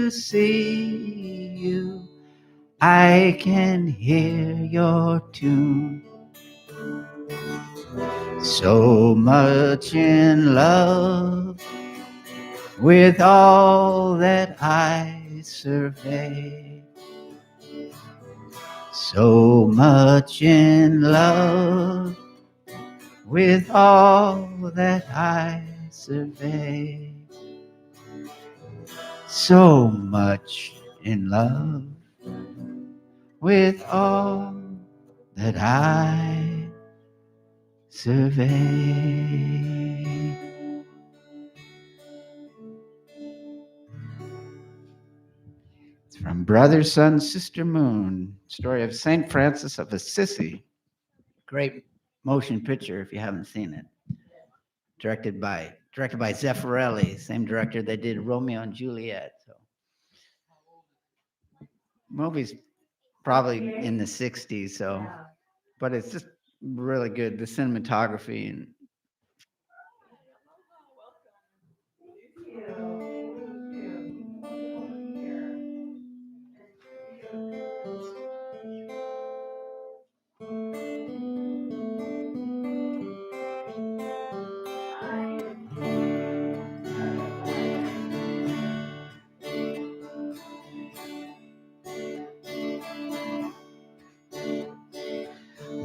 to see you. I can hear your tune. So much in love with all that I survey. So much in love with all that I survey. So much in love with all that I survey. It's from Brother, Sun, Sister, Moon, story of St. Francis of Assisi. Great motion picture if you haven't seen it. Directed by Zeffirelli, same director that did Romeo and Juliet. So, movie's probably in the 60s, so, but it's just really good. The cinematography and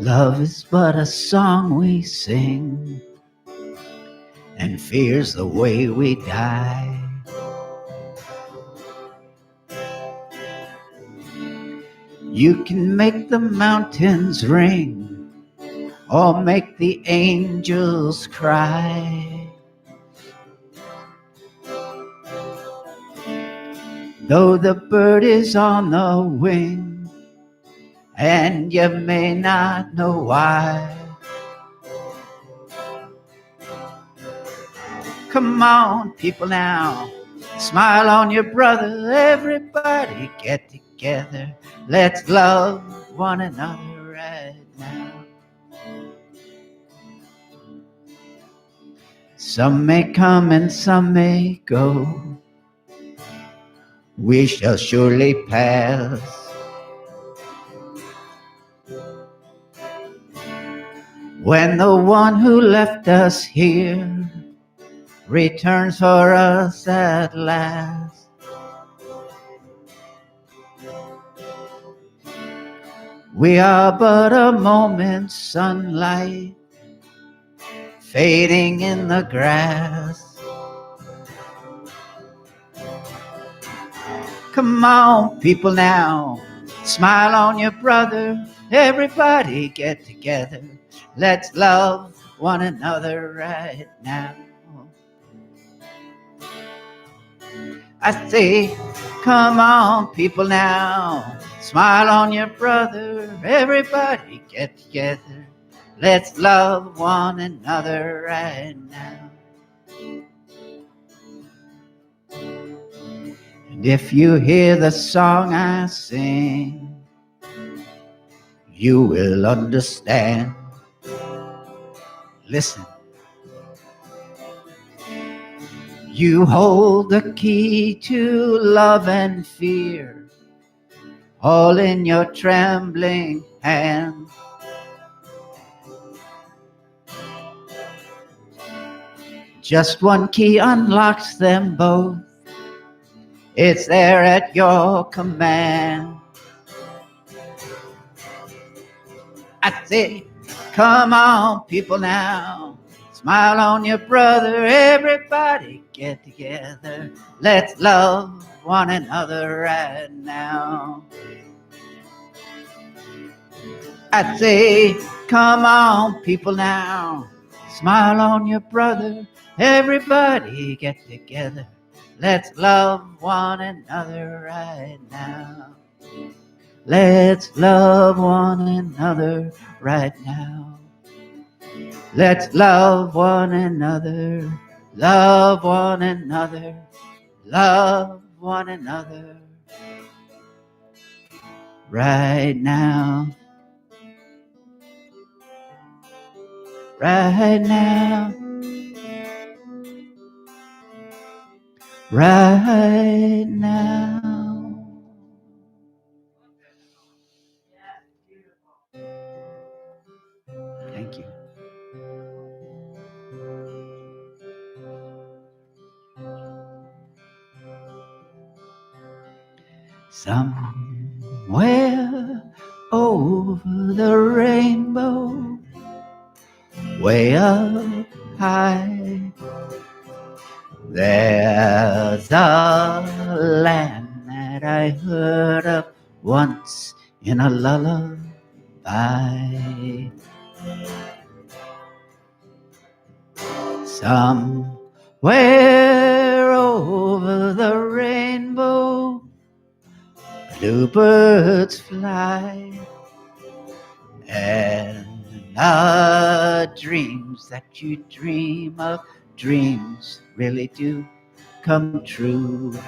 love is but a song we sing, and fear's the way we die. You can make the mountains ring, or make the angels cry. Though the bird is on the wing, and you may not know why. Come on, people now, smile on your brother. Everybody get together. Let's love one another right now. Some may come and some may go. We shall surely pass. When the one who left us here returns for us at last. We are but a moment's sunlight fading in the grass. Come on, people now, smile on your brother. Everybody get together. Let's love one another right now. I say, come on, people now, smile on your brother. Everybody get together. Let's love one another right now. And if you hear the song I sing, you will understand. Listen. You hold the key to love and fear, all in your trembling hand. Just one key unlocks them both. It's there at your command. I say, come on, people now, smile on your brother. Everybody get together. Let's love one another right now. I say, come on, people now, smile on your brother. Everybody get together. Let's love one another right now. Let's love one another right now. Let's love one another. Love one another. Love one another right now. Right now. right now. Thank you. Somewhere over the rainbow, way up high, there's a land that I heard of once in a lullaby. Somewhere over the rainbow, bluebirds fly, and the dreams that you dream of, dreams really do come true.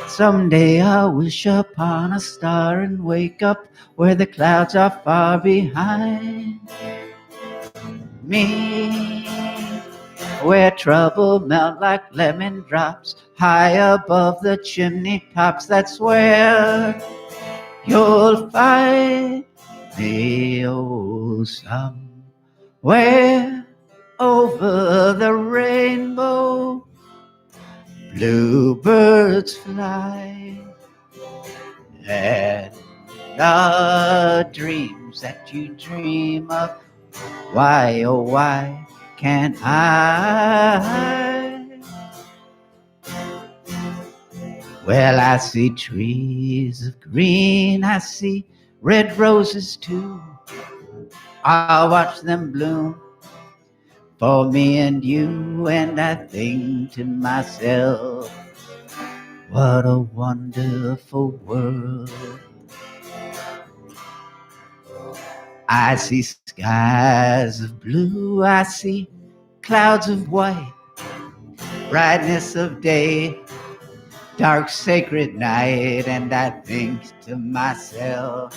Someday I'll wish upon a star and wake up where the clouds are far behind me, where trouble melt like lemon drops high above the chimney tops. That's where you'll find me, oh, somewhere over the rainbow, bluebirds fly, and the dreams that you dream of, why, oh, why can't I? Well, I see trees of green, I see red roses too. I'll watch them bloom for me and you, and I think to myself, what a wonderful world. I see skies of blue, I see clouds of white, brightness of day, dark sacred night, and I think to myself,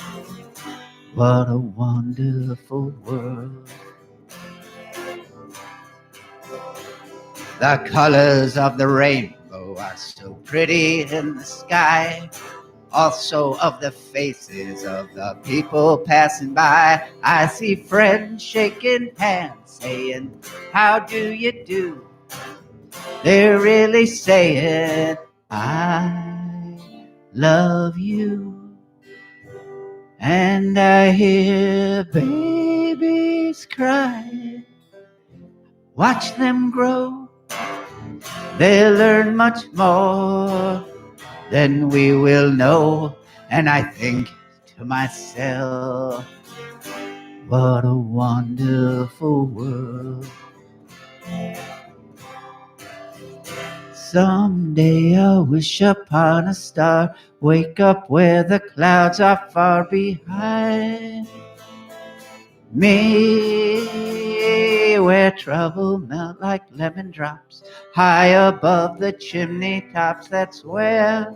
what a wonderful world. The colors of the rainbow are so pretty in the sky, also of the faces of the people passing by. I see friends shaking hands, saying, how do you do? They're really saying, I love you. And I hear babies cry. Watch them grow. They'll learn much more than we will know. And I think to myself, what a wonderful world. Someday I'll wish upon a star, wake up where the clouds are far behind me, where trouble melt like lemon drops high above the chimney tops. That's where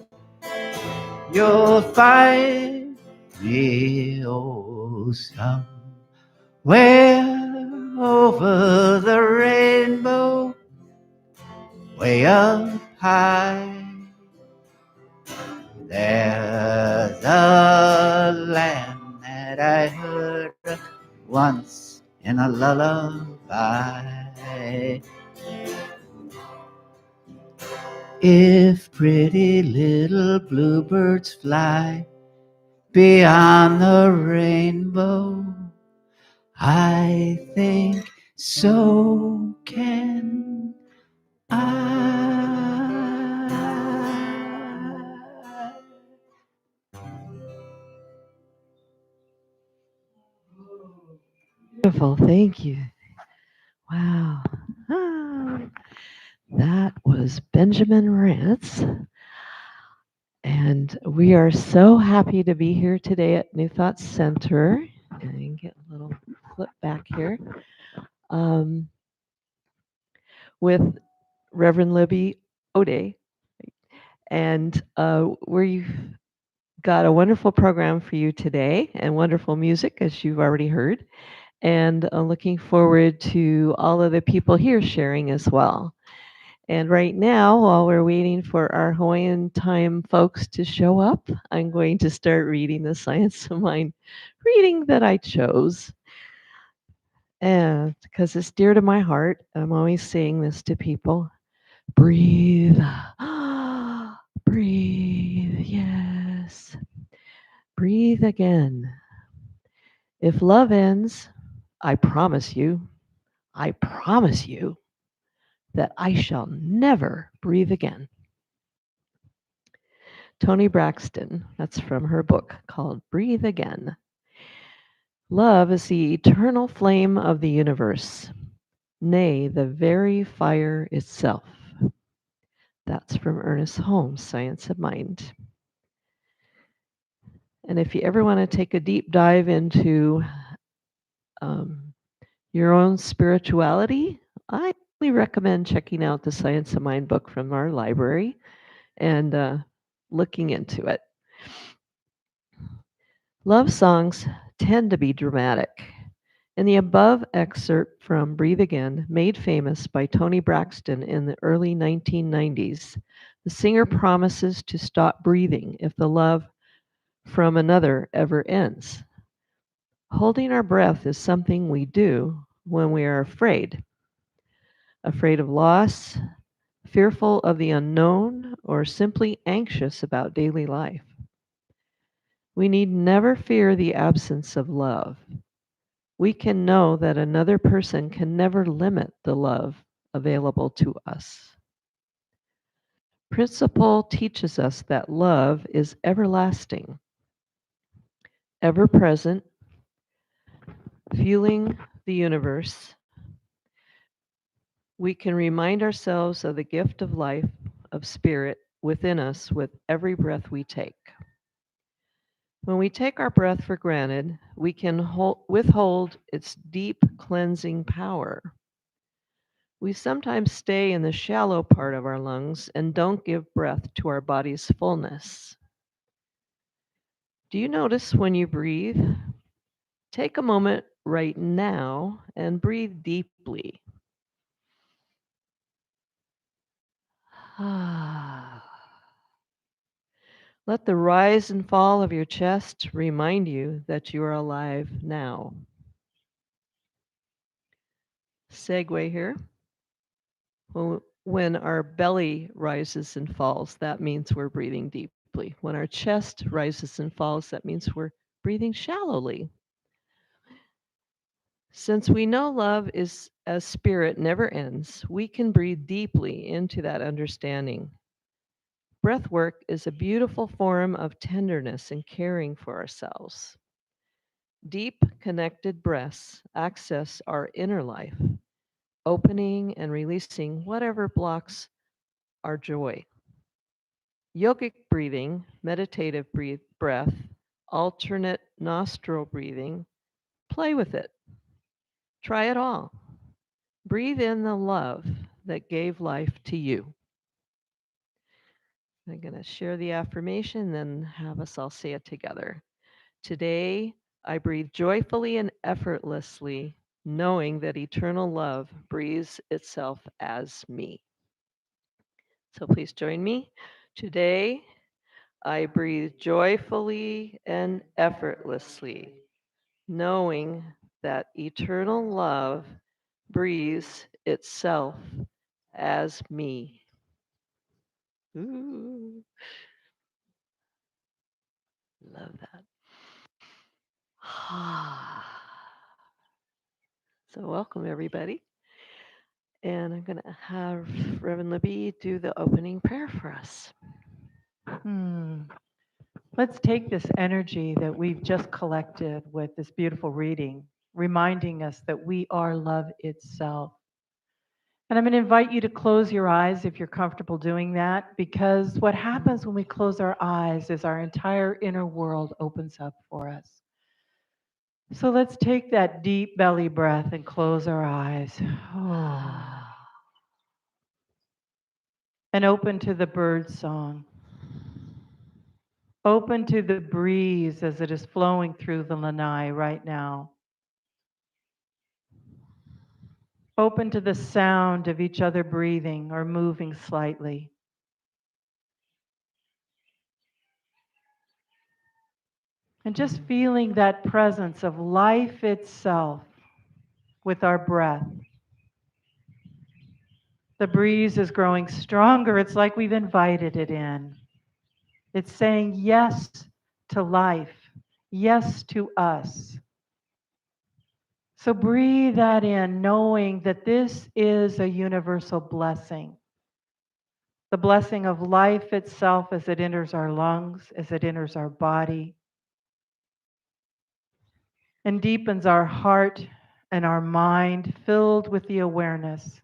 you'll find me, oh, somewhere over the rainbow, way up high. There's a land that I heard once in a lullaby. If pretty little bluebirds fly beyond the rainbow, I think so can I. Beautiful. Thank you. Wow. Ah, that was Benjamin Rance. And we are so happy to be here today at New Thoughts Center. And get a little flip back here um, with Reverend Libby O'Day. And we've got a wonderful program for you today and wonderful music, as you've already heard. and looking forward to all of the people here sharing as well. And right now, while we're waiting for our Hawaiian time folks to show up, I'm going to start reading the Science of Mind reading that I chose. And because it's dear to my heart, I'm always saying this to people: breathe, breathe, yes, breathe again. If love ends, I promise you that I shall never breathe again. Toni Braxton, that's from her book called Breathe Again. Love is the eternal flame of the universe, nay, the very fire itself. That's from Ernest Holmes' Science of Mind. And if you ever want to take a deep dive into um, your own spirituality, I highly recommend checking out the Science of Mind book from our library and looking into it. Love songs tend to be dramatic. In the above excerpt from Breathe Again, made famous by Toni Braxton in the early 1990s, the singer promises to stop breathing if the love from another ever ends. Holding our breath is something we do when we are afraid of loss, fearful of the unknown, or simply anxious about daily life. We need never fear the absence of love. We can know that another person can never limit the love available to us. Principle teaches us that love is everlasting, ever present, fueling the universe. We can remind ourselves of the gift of life, of spirit within us with every breath we take. When we take our breath for granted, we can withhold its deep cleansing power. We sometimes stay in the shallow part of our lungs and don't give breath to our body's fullness. Do you notice when you breathe? Take a moment right now and breathe deeply. Let the rise and fall of your chest remind you that you are alive now. Segue here. When our belly rises and falls, that means we're breathing deeply. When our chest rises and falls, that means we're breathing shallowly. Since we know love is as spirit never ends, we can breathe deeply into that understanding. Breath work is a beautiful form of tenderness and caring for ourselves. Deep, connected breaths access our inner life, opening and releasing whatever blocks our joy. Yogic breathing, meditative breath, alternate nostril breathing, play with it. Try it all. Breathe in the love that gave life to you. I'm going to share the affirmation, then have us all say it together. Today, I breathe joyfully and effortlessly, knowing that eternal love breathes itself as me. So please join me. Today, I breathe joyfully and effortlessly, knowing that eternal love breathes itself as me. Ooh, love that. So welcome everybody. And I'm going to have Reverend Libby do the opening prayer for us. Let's take this energy that we've just collected with this beautiful reading, reminding us that we are love itself. And I'm going to invite you to close your eyes if you're comfortable doing that, because what happens when we close our eyes is our entire inner world opens up for us. So let's take that deep belly breath and close our eyes. And open to the bird song. Open to the breeze as it is flowing through the lanai right now. Open to the sound of each other breathing or moving slightly. And just feeling that presence of life itself with our breath. The breeze is growing stronger. It's like we've invited it in. It's saying yes to life, yes to us. So breathe that in, knowing that this is a universal blessing. The blessing of life itself as it enters our lungs, as it enters our body, and deepens our heart and our mind, filled with the awareness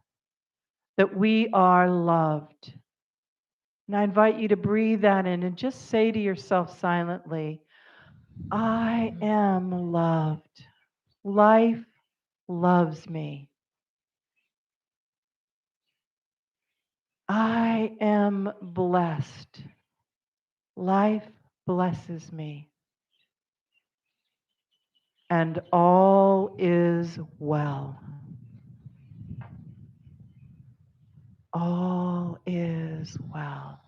that we are loved. And I invite you to breathe that in and just say to yourself silently, I am loved. Life loves me. I am blessed. Life blesses me. And all is well. All is well.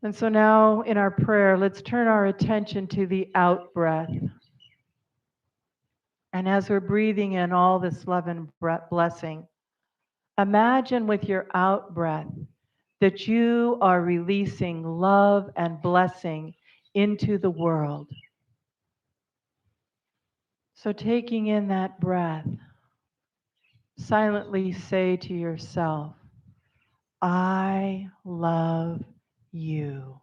And so now in our prayer, let's turn our attention to the out breath. And as we're breathing in all this love and blessing, imagine with your out breath that you are releasing love and blessing into the world. So taking in that breath, silently say to yourself, I love you.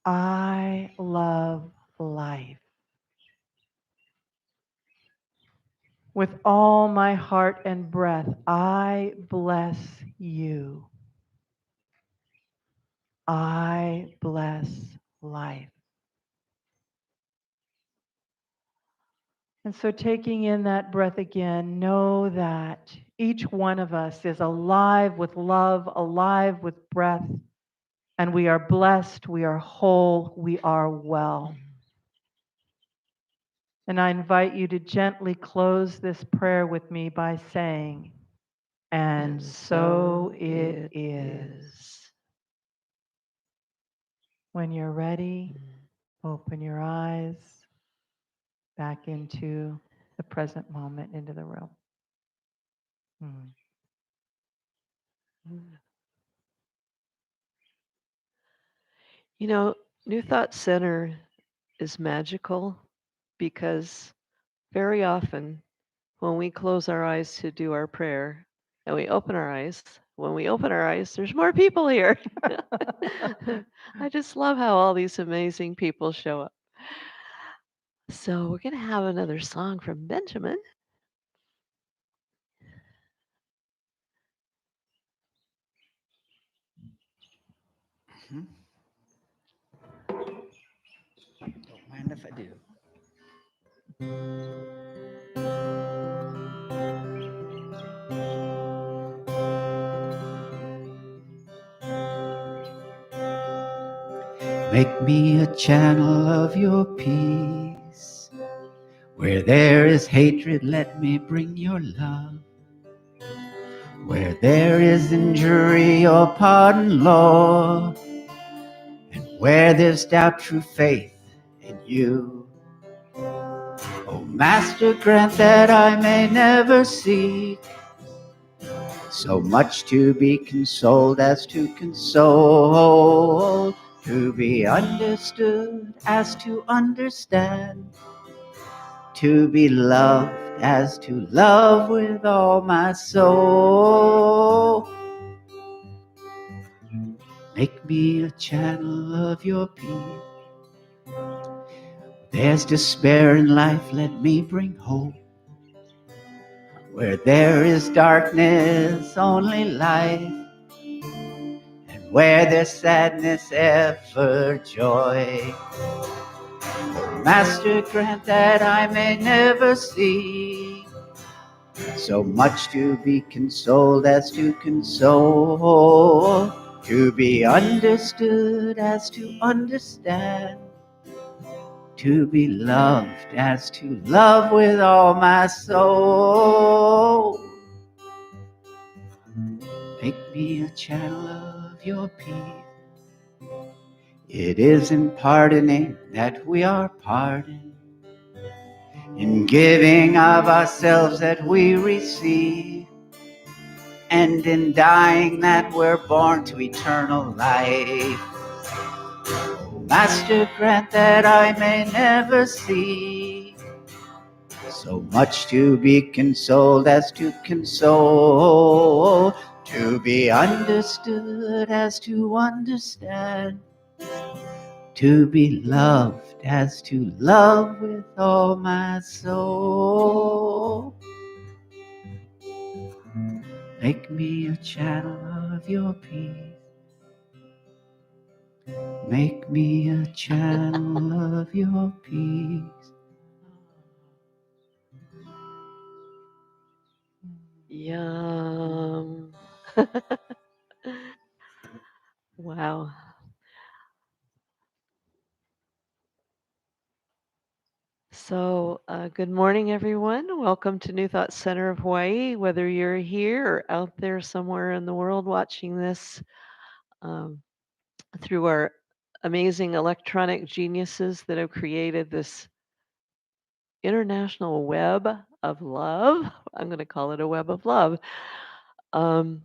I love life. With all my heart and breath, I bless you. I bless life. And so taking in that breath again, know that each one of us is alive with love, alive with breath, and we are blessed, we are whole, we are well. And I invite you to gently close this prayer with me by saying, and so it is. When you're ready, open your eyes back into the present moment, into the room. You know, New Thought Center is magical because very often when we close our eyes to do our prayer and we open our eyes, when we open our eyes, there's more people here. I just love how all these amazing people show up. So we're going to have another song from Benjamin. Don't mind if I do. Make me a channel of your peace. Where there is hatred, let me bring your love. Where there is injury, your pardon, Lord. And where there's doubt, true faith in you. Oh, Master, grant that I may never seek so much to be consoled as to console, to be understood as to understand, to be loved as to love with all my soul. Make me a channel of your peace. There's despair in life, let me bring hope. Where there is darkness, only light. And where there's sadness, ever joy. Master, grant that I may never see so much to be consoled as to console, to be understood as to understand, to be loved as to love with all my soul. Make me a channel of your peace. It is in pardoning that we are pardoned, in giving of ourselves that we receive, and in dying that we're born to eternal life. Master, grant that I may never see so much to be consoled as to console, to be understood as to understand, to be loved as to love with all my soul. Make me a channel of your peace. Make me a channel of your peace. Yum. Wow. So, good morning, everyone. Welcome to New Thought Center of Hawaii. Whether you're here or out there somewhere in the world watching this um, through our amazing electronic geniuses that have created this international web of love. I'm going to call it a web of love um,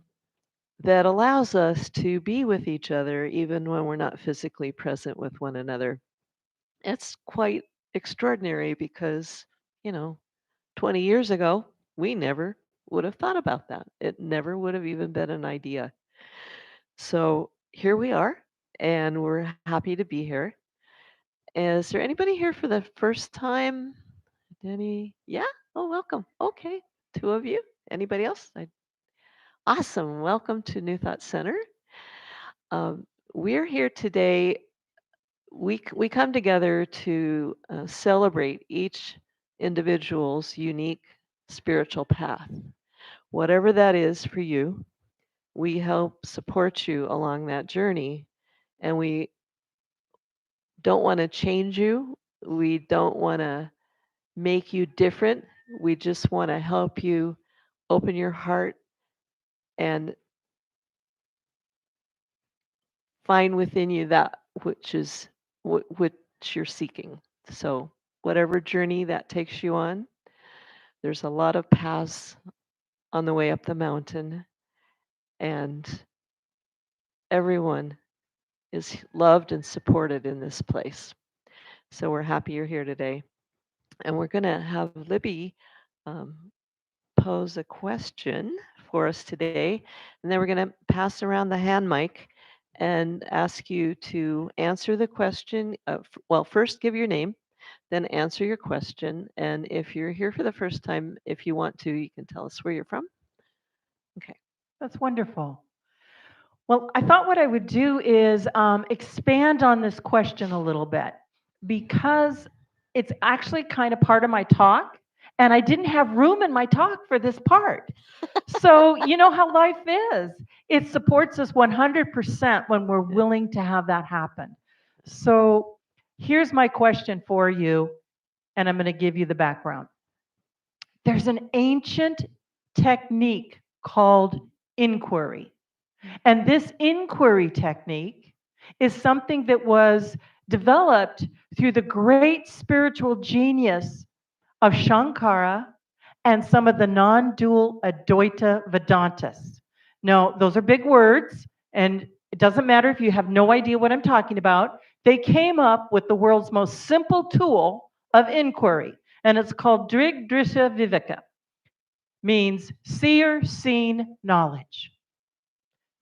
that allows us to be with each other even when we're not physically present with one another. It's quite extraordinary because, you know, 20 years ago, we never would have thought about that. It never would have even been an idea. So here we are, and we're happy to be here. Is there anybody here for the first time? Any? Yeah? Oh, welcome. Okay. Two of you. Anybody else? Awesome. Welcome to New Thought Center. Um, we're here today. We come together to celebrate each individual's unique spiritual path. Whatever that is for you, we help support you along that journey. And we don't want to change you. We don't want to make you different. We just want to help you open your heart and find within you that which is which you're seeking. So, whatever journey that takes you on, there's a lot of paths on the way up the mountain, and everyone is loved and supported in this place. So, we're happy you're here today. And we're going to have Libby um, pose a question for us today. And then we're going to pass around the hand mic and ask you to answer the question. Well, first give your name, then answer your question. And if you're here for the first time, if you want to, you can tell us where you're from. Okay. That's wonderful. Well, I thought what I would do is expand on this question a little bit because it's actually kind of part of my talk, and I didn't have room in my talk for this part. So, you know how life is. It supports us 100% when we're willing to have that happen. So, here's my question for you, and I'm going to give you the background. There's an ancient technique called inquiry. And this inquiry technique is something that was developed through the great spiritual genius of Shankara and some of the non-dual Advaita Vedantists. No, those are big words, and it doesn't matter if you have no idea what I'm talking about. They came up with the world's most simple tool of inquiry, and it's called Drig Drisha Viveka, means seer, seen, knowledge.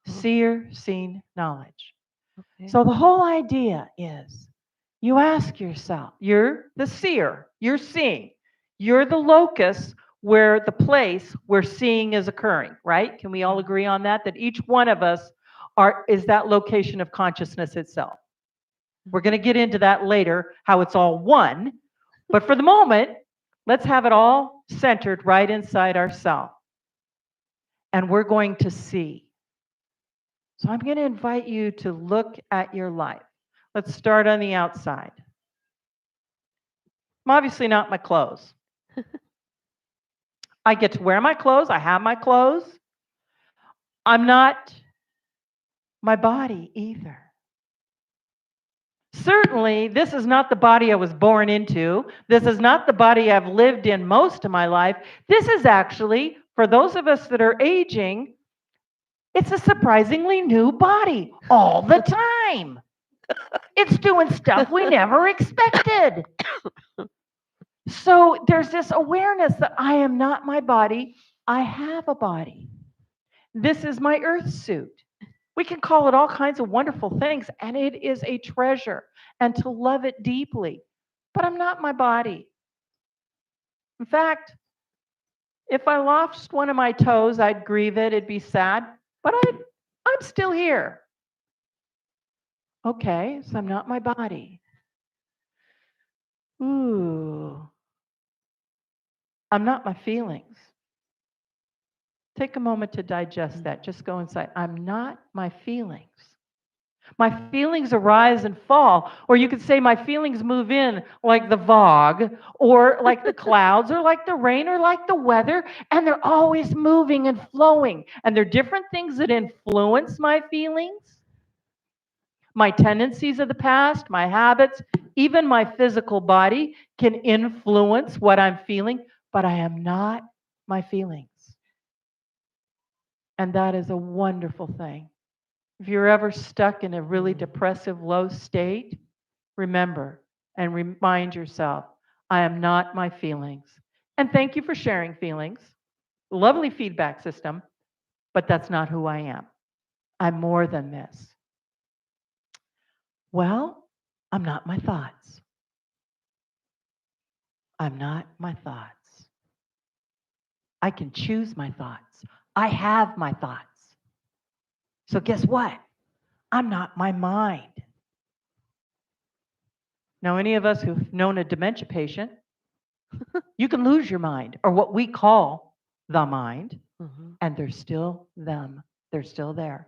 Seer, seen, knowledge. Okay. So the whole idea is you ask yourself, you're the seer, you're seeing, you're the locus where the place where seeing is occurring, right? Can we all agree on that? That each one of us is that location of consciousness itself. We're going to get into that later, how it's all one. But for the moment, let's have it all centered right inside ourselves. And we're going to see. So I'm going to invite you to look at your life. Let's start on the outside. I'm obviously not my clothes. I get to wear my clothes. I have my clothes. I'm not my body either. Certainly, this is not the body I was born into. This is not the body I've lived in most of my life. This is actually, for those of us that are aging, it's a surprisingly new body all the time. It's doing stuff we never expected. So there's this awareness that I am not my body. I have a body. This is my earth suit. We can call it all kinds of wonderful things, and it is a treasure, and to love it deeply. But I'm not my body. In fact, if I lost one of my toes, I'd grieve it, it'd be sad, but I'm still here. Okay, so I'm not my body. Ooh, I'm not my feelings. Take a moment to digest that. Just go inside. I'm not my feelings. My feelings arise and fall. Or you could say my feelings move in like the fog, or like the clouds, or like the rain, or like the weather, and they're always moving and flowing. And they're different things that influence my feelings, my tendencies of the past, my habits, even my physical body can influence what I'm feeling, but I am not my feelings. And that is a wonderful thing. If you're ever stuck in a really depressive, low state, remember and remind yourself, I am not my feelings. And thank you for sharing feelings. Lovely feedback system, but that's not who I am. I'm more than this. Well, I'm not my thoughts. I'm not my thoughts. I can choose my thoughts. I have my thoughts. So guess what? I'm not my mind. Now, any of us who've known a dementia patient, you can lose your mind, or what we call the mind, and they're still them. They're still there.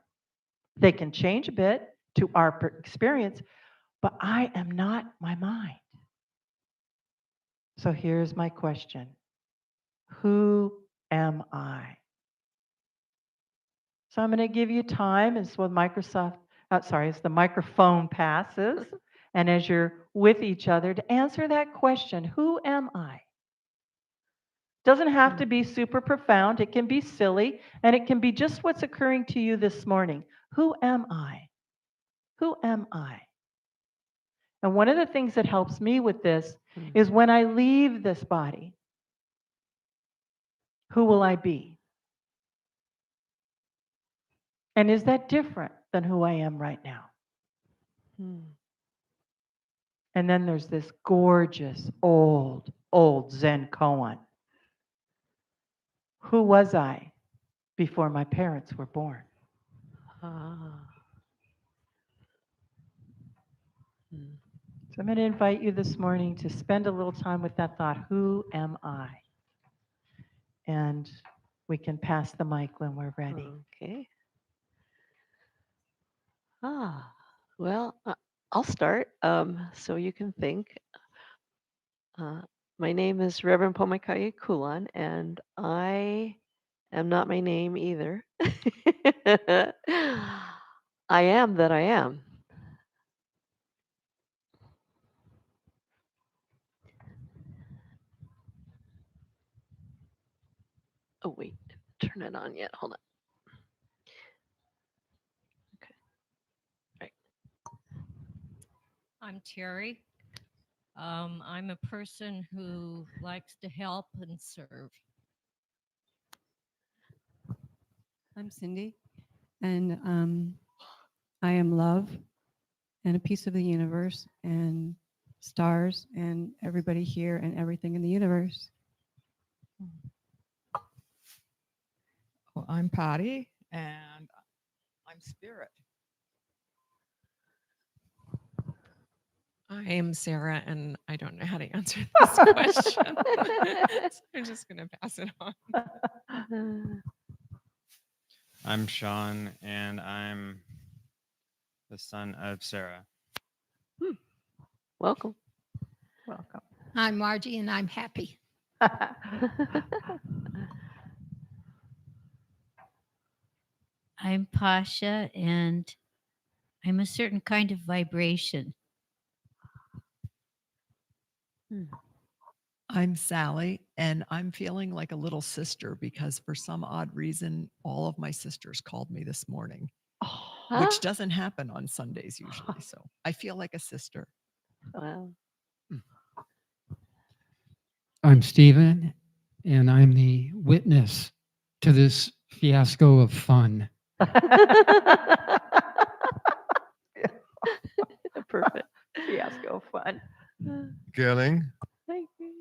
They can change a bit to our experience, but I am not my mind. So here's my question. Who am I? So I'm going to give you time as the as the microphone passes, and as you're with each other to answer that question, who am I? Doesn't have to be super profound. It can be silly, and it can be just what's occurring to you this morning. Who am I? Who am I? And one of the things that helps me with this is when I leave this body, who will I be? And is that different than who I am right now? And then there's this gorgeous, old Zen koan. Who was I before my parents were born? So I'm going to invite you this morning to spend a little time with that thought. Who am I? And we can pass the mic when we're ready. Okay. Well, I'll start so you can think. My name is Reverend Pomakayi Kulan, and I am not my name either. I am that I am. Oh, wait, turn it on yet. Hold on. Okay. Right. I'm Terry. I'm a person who likes to help and serve. I'm Cindy, and I am love and a piece of the universe and stars and everybody here and everything in the universe. Well, I'm Patty, and I'm spirit. I am Sarah, and I don't know how to answer this question. So I'm just going to pass it on. I'm Sean, and I'm the son of Sarah. Welcome. Welcome. I'm Margie and I'm happy. I'm Pasha and I'm a certain kind of vibration. I'm Sally, and I'm feeling like a little sister because for some odd reason, all of my sisters called me this morning, which doesn't happen on Sundays usually. So I feel like a sister. Wow. I'm Stephen, and I'm the witness to this fiasco of fun. Perfect. Fiasco fun. Gelling. Thank you.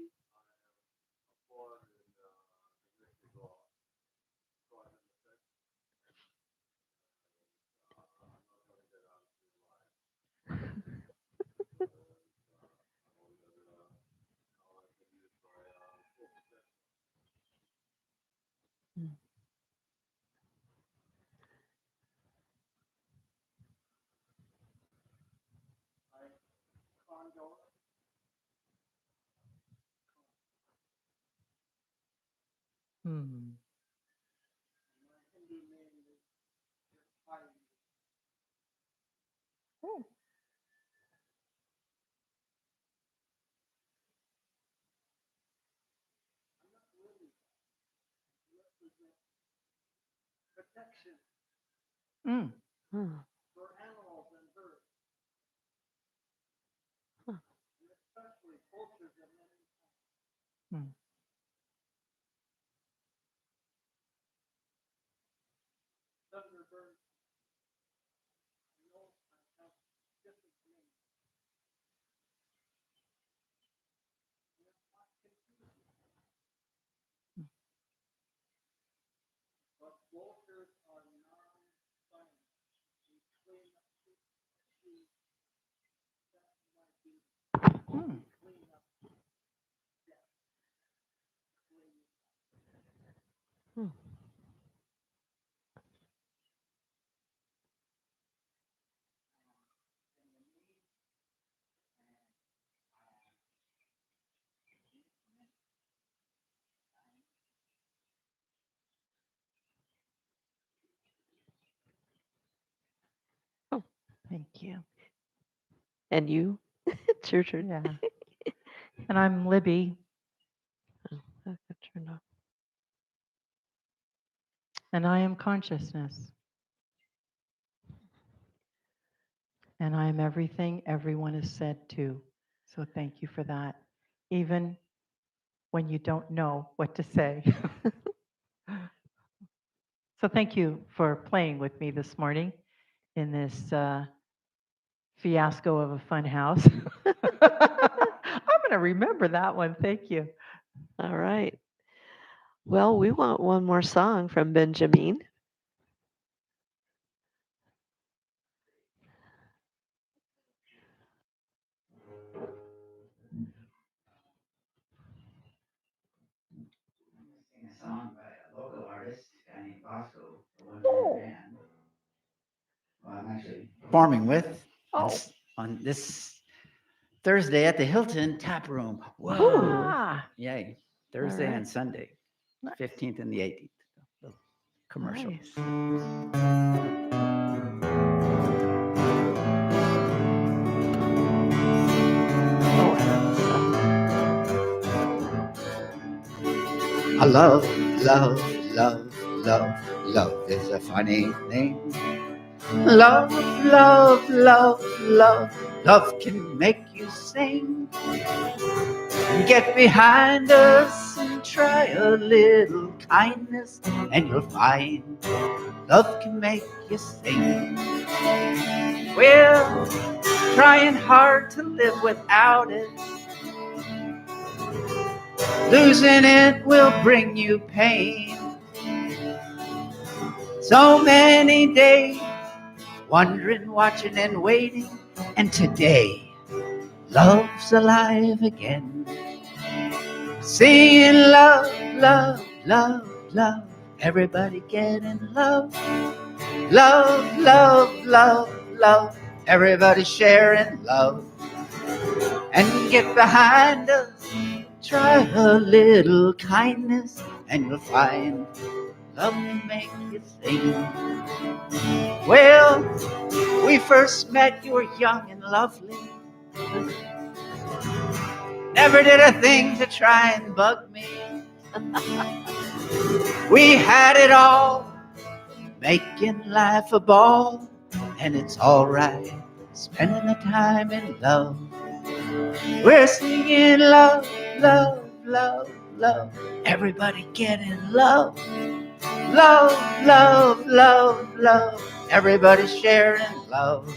Hmm. Mm. Hmm. Hmm. Hmm. Hmm. Oh, Thank you. and you? It's your turn. Yeah. And I'm Libby, Oh, that got turned off. and I am consciousness. And I am everything everyone is said to. So thank you for that. Even when you don't know what to say. So thank you for playing with me this morning in this fiasco of a fun house. I'm going to remember that one. Thank you. All right. Well, we want one more song from Benjamin. A song by a local artist, Annie Bosco, a one-man band. Well, I'm actually performing with on this Thursday at the Hilton Tap Room. Whoa! Ah, Yay! Thursday right. and Sunday, 15th and the 18th. The commercial. Nice. Oh, I love, love, love, love, love is a funny thing. Love, love, love, love, love can make you sing. Get behind us and try a little kindness, and you'll find love can make you sing. We're trying hard to live without it. Losing it will bring you pain. So many days wondering, watching and waiting, and today love's alive again. Singing love, love, love, love, everybody get in love. Love, love, love, love, everybody sharing love. and get behind us. Try a little kindness and you'll find love can make you sing. Well, we first met, you were young and lovely. Never did a thing to try and bug me. We had it all, making life a ball, and it's alright spending the time in love. We're singing love, love, love, love. Everybody get in love. Love, love, love, love. Everybody sharing love.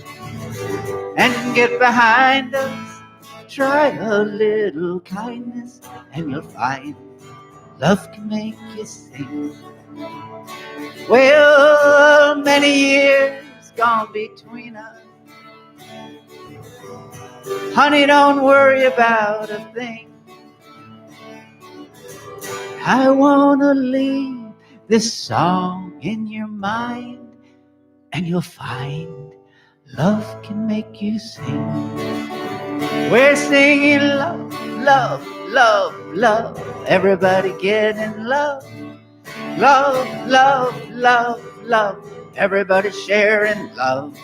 And get behind us. Try a little kindness and you'll find love can make you sing. Well, many years gone between us. Honey, don't worry about a thing. I wanna leave this song in your mind, and you'll find love can make you sing. We're singing love, love, love, love. Everybody get in love. Love, love, love, love. Everybody sharing love.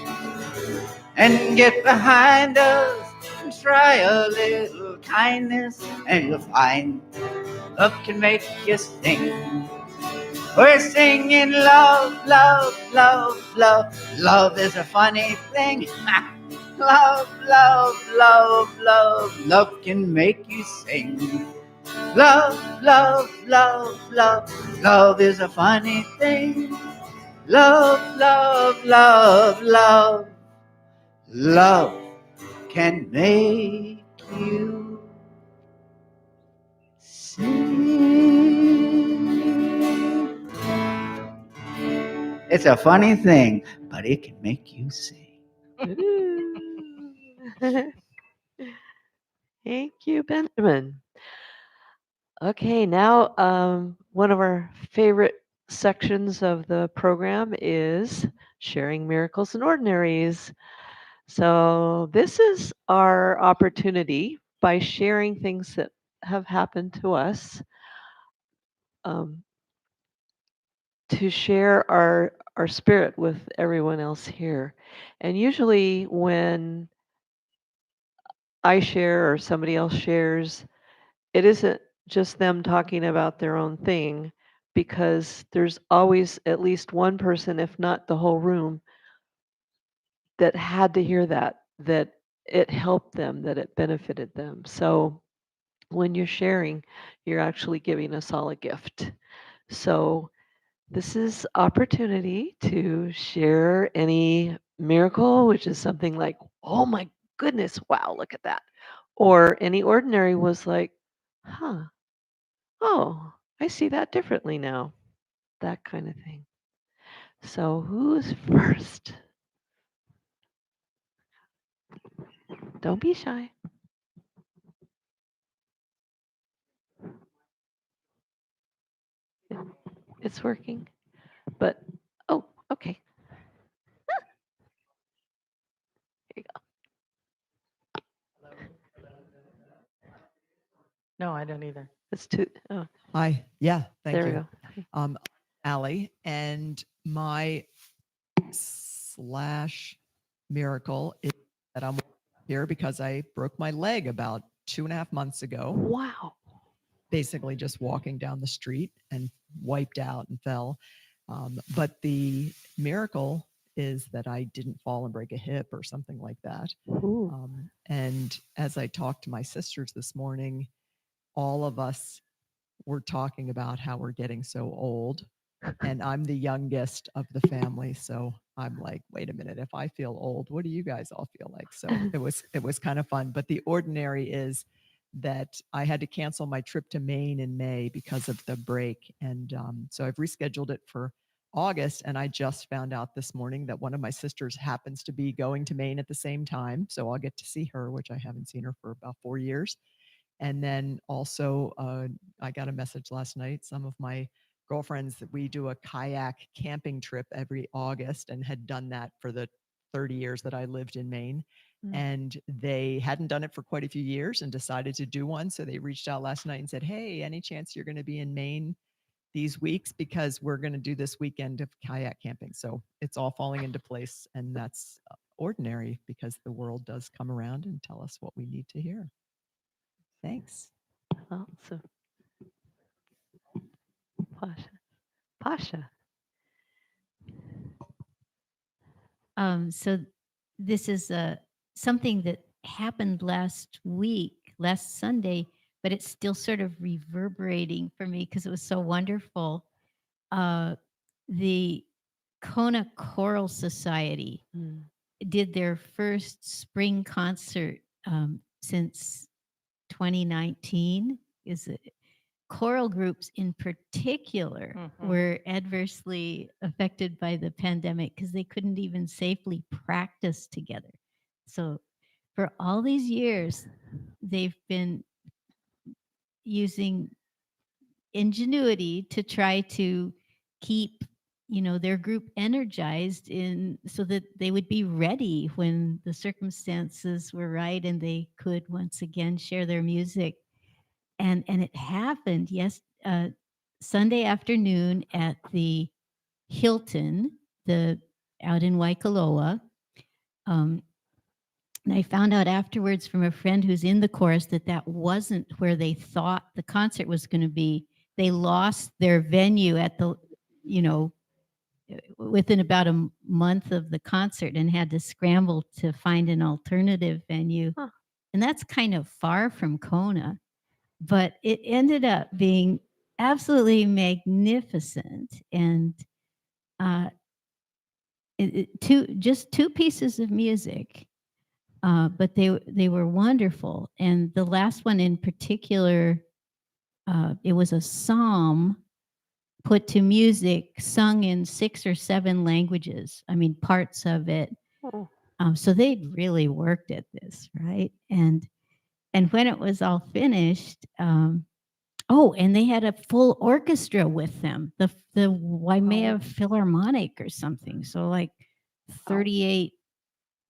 And get behind us and try a little kindness, and you'll find love can make you sing. We're singing love, love, love, love. Love is a funny thing. Love, love, love, love. Love can make you sing. Love, love, love, love. Love is a funny thing. Love, love, love, love. Love can make you sing. It's a funny thing, but it can make you sing. Thank you, Benjamin. Okay, now one of our favorite sections of the program is sharing miracles and ordinaries. So this is our opportunity by sharing things that have happened to us um, to share our spirit with everyone else here. And usually when I share or somebody else shares, it isn't just them talking about their own thing, because there's always at least one person, if not the whole room, that had to hear that it helped them, that it benefited them. So when you're sharing, you're actually giving us all a gift. So this is opportunity to share any miracle, which is something like, oh my goodness, wow, look at that. Or any ordinary was like, huh, oh, I see that differently now. That kind of thing. So who's first? Don't be shy. It's working. But oh, okay. There you No, I don't either. go. It's two. Oh, Hi. Yeah. Thank there we you. go. Allie, and my slash miracle is that I'm here because I broke my leg about 2.5 months ago. Wow. Basically just walking down the street and wiped out and fell. But the miracle is that I didn't fall and break a hip or something like that. And as I talked to my sisters this morning, all of us were talking about how we're getting so old. And I'm the youngest of the family. So I'm like, wait a minute, if I feel old, what do you guys all feel like? So it was kind of fun. But the ordinary is that I had to cancel my trip to Maine in May because of the break. And so I've rescheduled it for August. And I just found out this morning that one of my sisters happens to be going to Maine at the same time. So I'll get to see her, which I haven't seen her for about 4 years. And then also, I got a message last night. Some of my girlfriends, that we do a kayak camping trip every August and had done that for the 30 years that I lived in Maine. And they hadn't done it for quite a few years and decided to do one. So they reached out last night and said, hey, any chance you're going to be in Maine these weeks? Because we're going to do this weekend of kayak camping. So it's all falling into place. And that's ordinary because the world does come around and tell us what we need to hear. Thanks. Awesome. Pasha. Pasha. So this is something that happened last Sunday, but it's still sort of reverberating for me because it was so wonderful. The Kona Choral Society did their first spring concert since 2019. Is it? Choral groups in particular were adversely affected by the pandemic because they couldn't even safely practice together. So for all these years, they've been using ingenuity to try to keep their group energized so that they would be ready when the circumstances were right and they could once again share their music. And it happened Sunday afternoon at the Hilton, out in Waikoloa. And I found out afterwards from a friend who's in the chorus that wasn't where they thought the concert was going to be. They lost their venue at within about a month of the concert and had to scramble to find an alternative venue. And that's kind of far from Kona. But it ended up being absolutely magnificent, and just two pieces of music, but they were wonderful. And the last one in particular, it was a psalm put to music, sung in 6 or 7 languages. I mean, parts of it. So they'd really worked at this, right? And when it was all finished. And they had a full orchestra with them, the Waimea Philharmonic or something. So like 38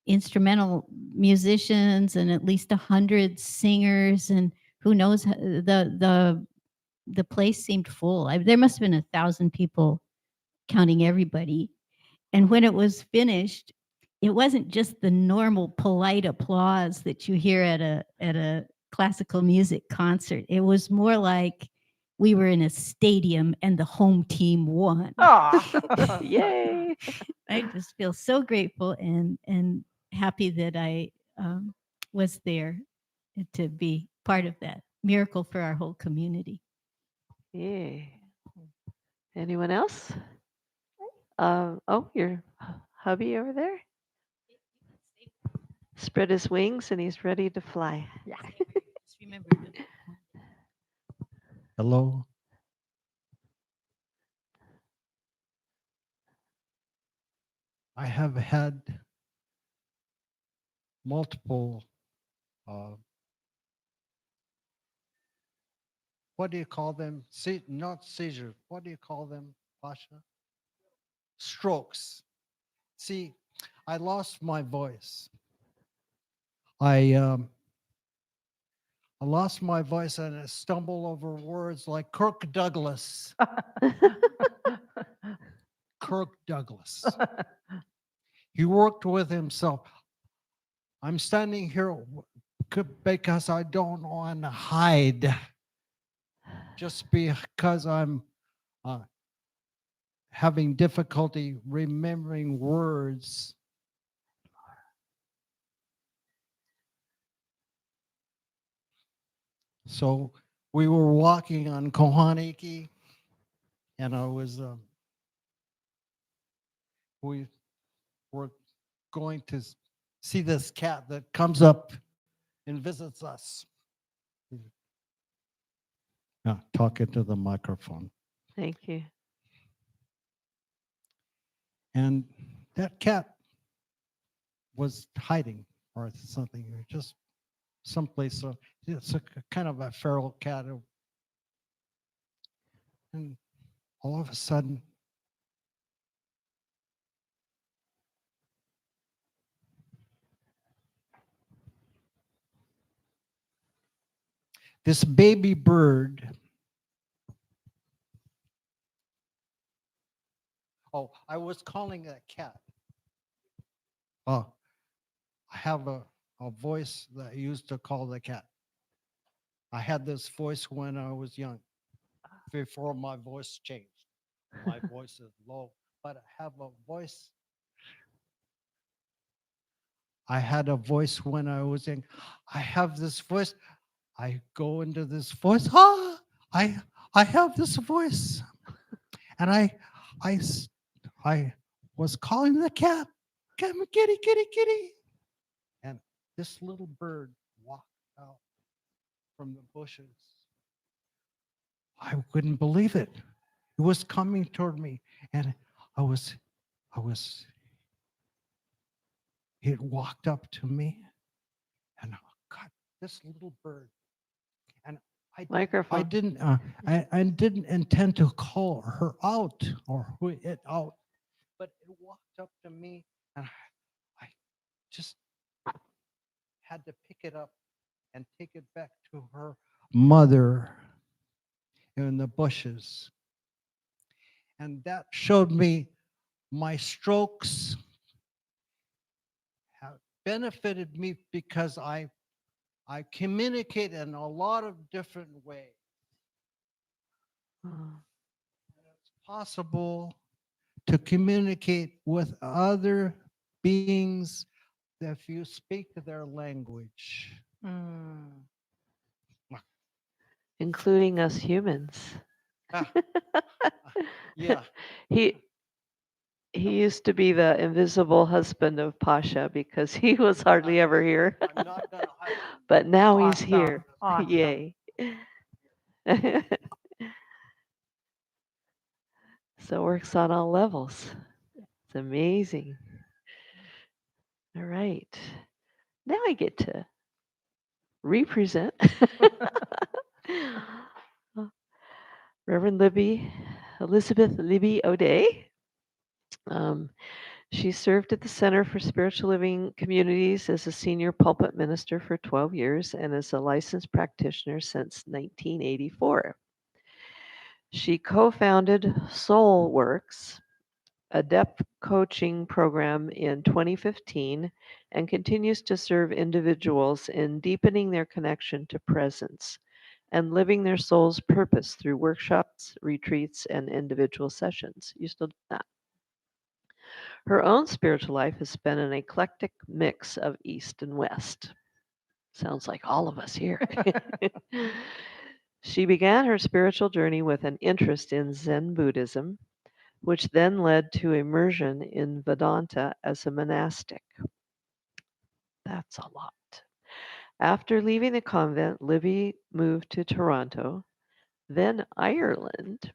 instrumental musicians and at least 100 singers, and who knows, the place seemed full. There must have been 1,000 people counting everybody. And when it was finished, it wasn't just the normal polite applause that you hear at a classical music concert. It was more like we were in a stadium and the home team won. Oh, yay. I just feel so grateful and happy that I was there to be part of that miracle for our whole community. Yay. Anyone else? Your hubby over there? Spread his wings and he's ready to fly. Yeah. Just remember. Hello. I have had multiple, what do you call them? Not seizures. What do you call them, Pasha? Strokes. See, I lost my voice. I lost my voice and I stumbled over words like Kirk Douglas. Kirk Douglas. He worked with himself. I'm standing here because I don't want to hide. Just because I'm having difficulty remembering words. So we were walking on Kohaniki, and I was, we were going to see this cat that comes up and visits us. Yeah, talk into the microphone. Thank you. And that cat was hiding or something, or just someplace. So it's a kind of a feral cat. And all of a sudden, this baby bird. Oh, I was calling a cat. Oh, I have a voice that I used to call the cat. I had this voice when I was young, before my voice changed. My voice is low, but I have a voice. I had a voice when I was young. I have this voice. I go into this voice. I have this voice, and I was calling the cat, "Come, kitty, kitty, kitty," and this little bird walked out from the bushes. I couldn't believe it. It was coming toward me, and I was, it walked up to me, and God, this little bird, and I Microphone. didn't, I didn't intend to call her out or it out, but it walked up to me, and I just had to pick it up and take it back to her mother in the bushes. And that showed me my strokes have benefited me because I communicate in a lot of different ways. It's possible to communicate with other beings if you speak their language. Including us humans. Ah, yeah. He used to be the invisible husband of Pasha because he was hardly ever here. I'm not gonna hide. But now he's Awesome. here. Awesome. Yay. So it works on all levels. It's amazing. All right. Now I get to represent Reverend Elizabeth Libby O'Day. She served at the Center for Spiritual Living Communities as a senior pulpit minister for 12 years and as a licensed practitioner since 1984. She co-founded Soul Works, a depth coaching program in 2015, and continues to serve individuals in deepening their connection to presence and living their soul's purpose through workshops, retreats, and individual sessions. You still do that? Her own spiritual life has been an eclectic mix of East and West. Sounds like all of us here. She began her spiritual journey with an interest in Zen Buddhism, which then led to immersion in Vedanta as a monastic. That's a lot. After leaving the convent, Libby moved to Toronto, then Ireland,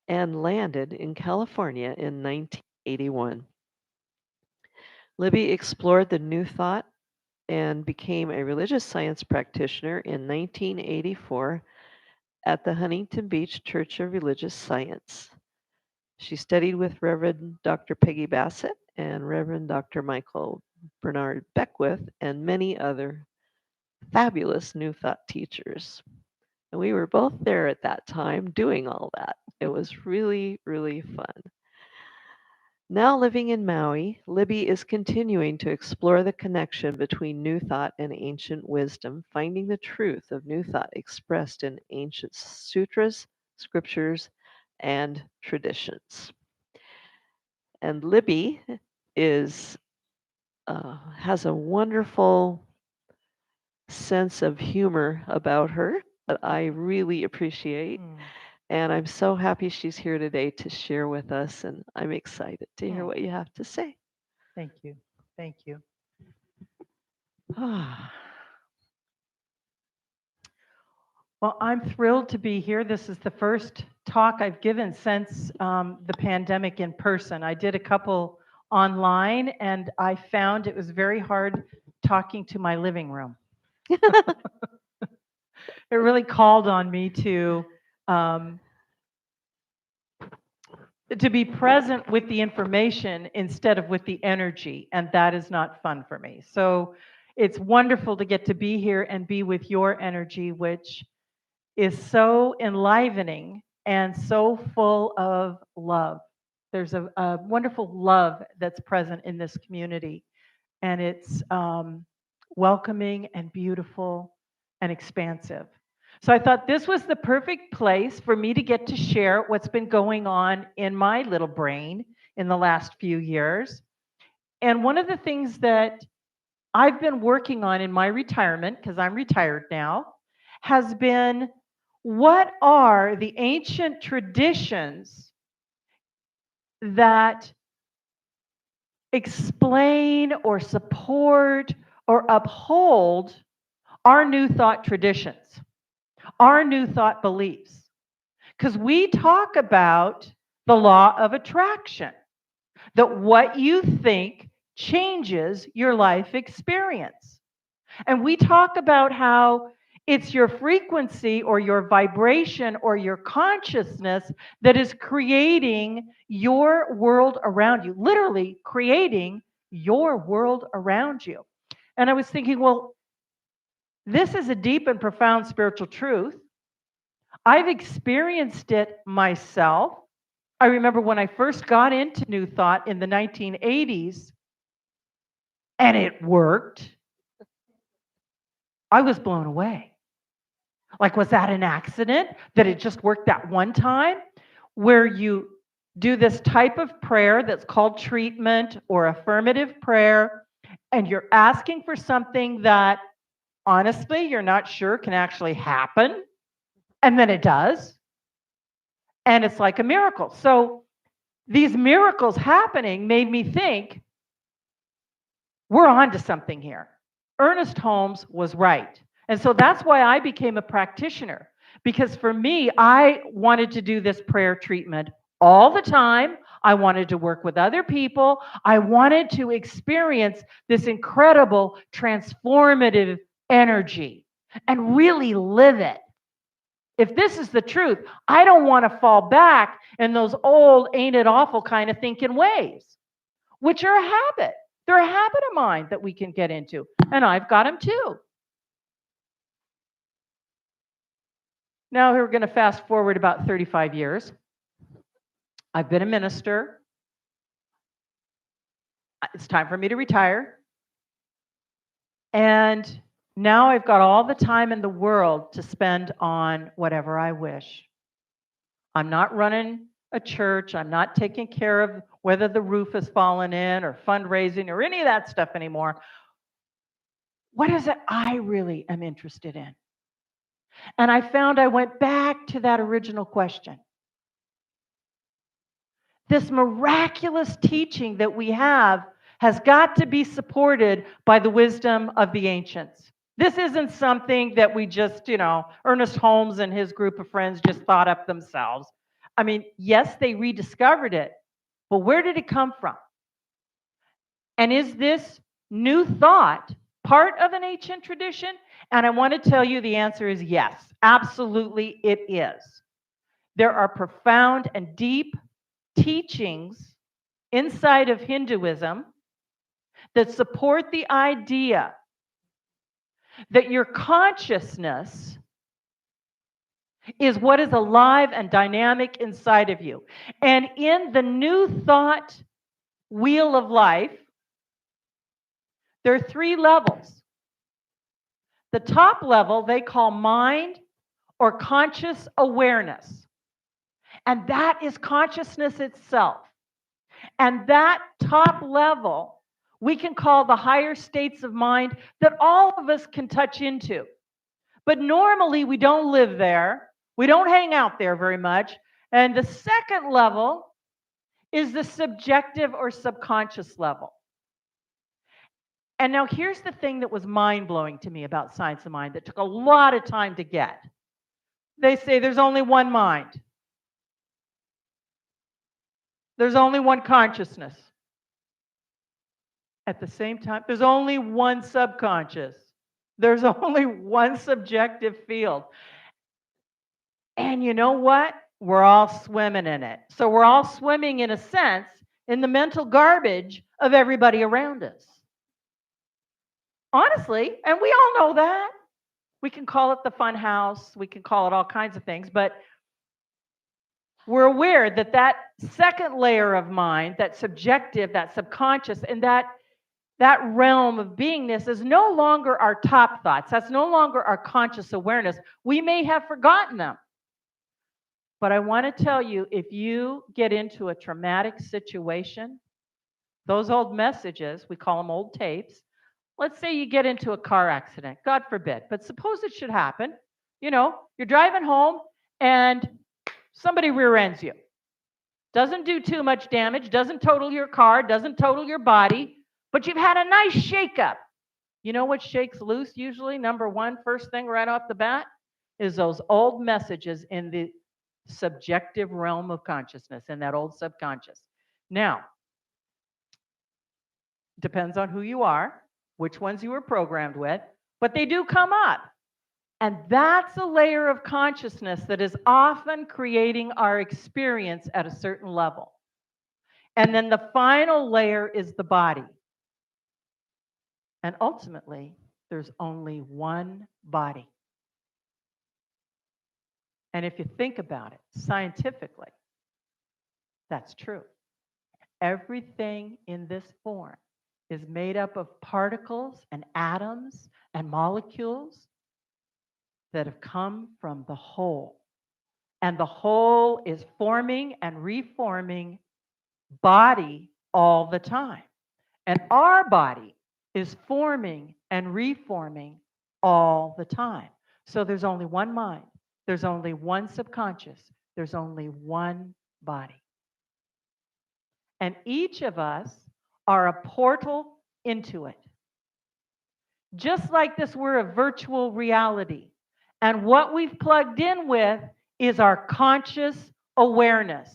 and landed in California in 1981. Libby explored the New Thought and became a religious science practitioner in 1984 at the Huntington Beach Church of Religious Science. She studied with Reverend Dr. Peggy Bassett and Reverend Dr. Michael Bernard Beckwith and many other fabulous New Thought teachers. And we were both there at that time doing all that. It was really, really fun. Now living in Maui, Libby is continuing to explore the connection between New Thought and ancient wisdom, finding the truth of New Thought expressed in ancient sutras, scriptures, and traditions. And Libby is has a wonderful sense of humor about her that I really appreciate. And I'm so happy she's here today to share with us, and I'm excited to hear what you have to say. Thank you. Thank you. Well, I'm thrilled to be here. This is the first talk I've given since the pandemic in person. I did a couple online, and I found it was very hard talking to my living room. It really called on me to be present with the information instead of with the energy, and that is not fun for me. So It's wonderful to get to be here and be with your energy, which is so enlivening and so full of love. There's a wonderful love that's present in this community, and it's welcoming and beautiful and expansive. So I thought this was the perfect place for me to get to share what's been going on in my little brain in the last few years. And one of the things that I've been working on in my retirement, because I'm retired now, has been what are the ancient traditions that explain or support or uphold our new thought traditions, our new thought beliefs. Because we talk about the law of attraction, that what you think changes your life experience. And we talk about how it's your frequency or your vibration or your consciousness that is creating your world around you, literally creating your world around you. And I was thinking, well, this is a deep and profound spiritual truth. I've experienced it myself. I remember when I first got into New Thought in the 1980s, and it worked. I was blown away. Like, was that an accident that it just worked that one time? Where you do this type of prayer that's called treatment or affirmative prayer, and you're asking for something that honestly you're not sure can actually happen, and then it does. And it's like a miracle. So these miracles happening made me think we're on to something here. Ernest Holmes was right. And so that's why I became a practitioner. Because for me, I wanted to do this prayer treatment all the time. I wanted to work with other people. I wanted to experience this incredible transformative energy and really live it. If this is the truth, I don't want to fall back in those old, ain't it awful kind of thinking ways, which are a habit. They're a habit of mine that we can get into, and I've got them too. Now we're going to fast forward about 35 years. I've been a minister. It's time for me to retire. And now I've got all the time in the world to spend on whatever I wish. I'm not running a church. I'm not taking care of whether the roof has fallen in or fundraising or any of that stuff anymore. What is it I really am interested in? And I found I went back to that original question. This miraculous teaching that we have has got to be supported by the wisdom of the ancients. This isn't something that we just, Ernest Holmes and his group of friends just thought up themselves. I mean, yes, they rediscovered it, but where did it come from? And is this new thought part of an ancient tradition? And I want to tell you the answer is yes, absolutely it is. There are profound and deep teachings inside of Hinduism that support the idea that your consciousness is what is alive and dynamic inside of you. And in the new thought wheel of life, there are 3 levels. The top level they call mind or conscious awareness. And that is consciousness itself. And that top level we can call the higher states of mind that all of us can touch into. But normally we don't live there. We don't hang out there very much. And the second level is the subjective or subconscious level. And now here's the thing that was mind-blowing to me about science of mind that took a lot of time to get. They say there's only one mind. There's only one consciousness. At the same time, there's only one subconscious. There's only one subjective field. And you know what? We're all swimming in it. So we're all swimming, in a sense, in the mental garbage of everybody around us. Honestly, and we all know that. We can call it the fun house, we can call it all kinds of things, but we're aware that that second layer of mind, that subjective, that subconscious, and that realm of beingness is no longer our top thoughts. That's no longer our conscious awareness. We may have forgotten them. But I want to tell you, if you get into a traumatic situation, those old messages, we call them old tapes. Let's say you get into a car accident, God forbid, but suppose it should happen. You know, you're driving home and somebody rear ends you. Doesn't do too much damage, doesn't total your car, doesn't total your body, but you've had a nice shakeup. You know what shakes loose usually? Number one, first thing right off the bat, is those old messages in the subjective realm of consciousness, in that old subconscious. Now, depends on who you are, which ones you were programmed with, but they do come up. And that's a layer of consciousness that is often creating our experience at a certain level. And then the final layer is the body. And ultimately, there's only one body. And if you think about it scientifically, that's true. Everything in this form is made up of particles and atoms and molecules that have come from the whole. And the whole is forming and reforming body all the time. And our body is forming and reforming all the time. So there's only one mind, there's only one subconscious, there's only one body. And each of us are a portal into it. Just like this, we're a virtual reality. And what we've plugged in with is our conscious awareness.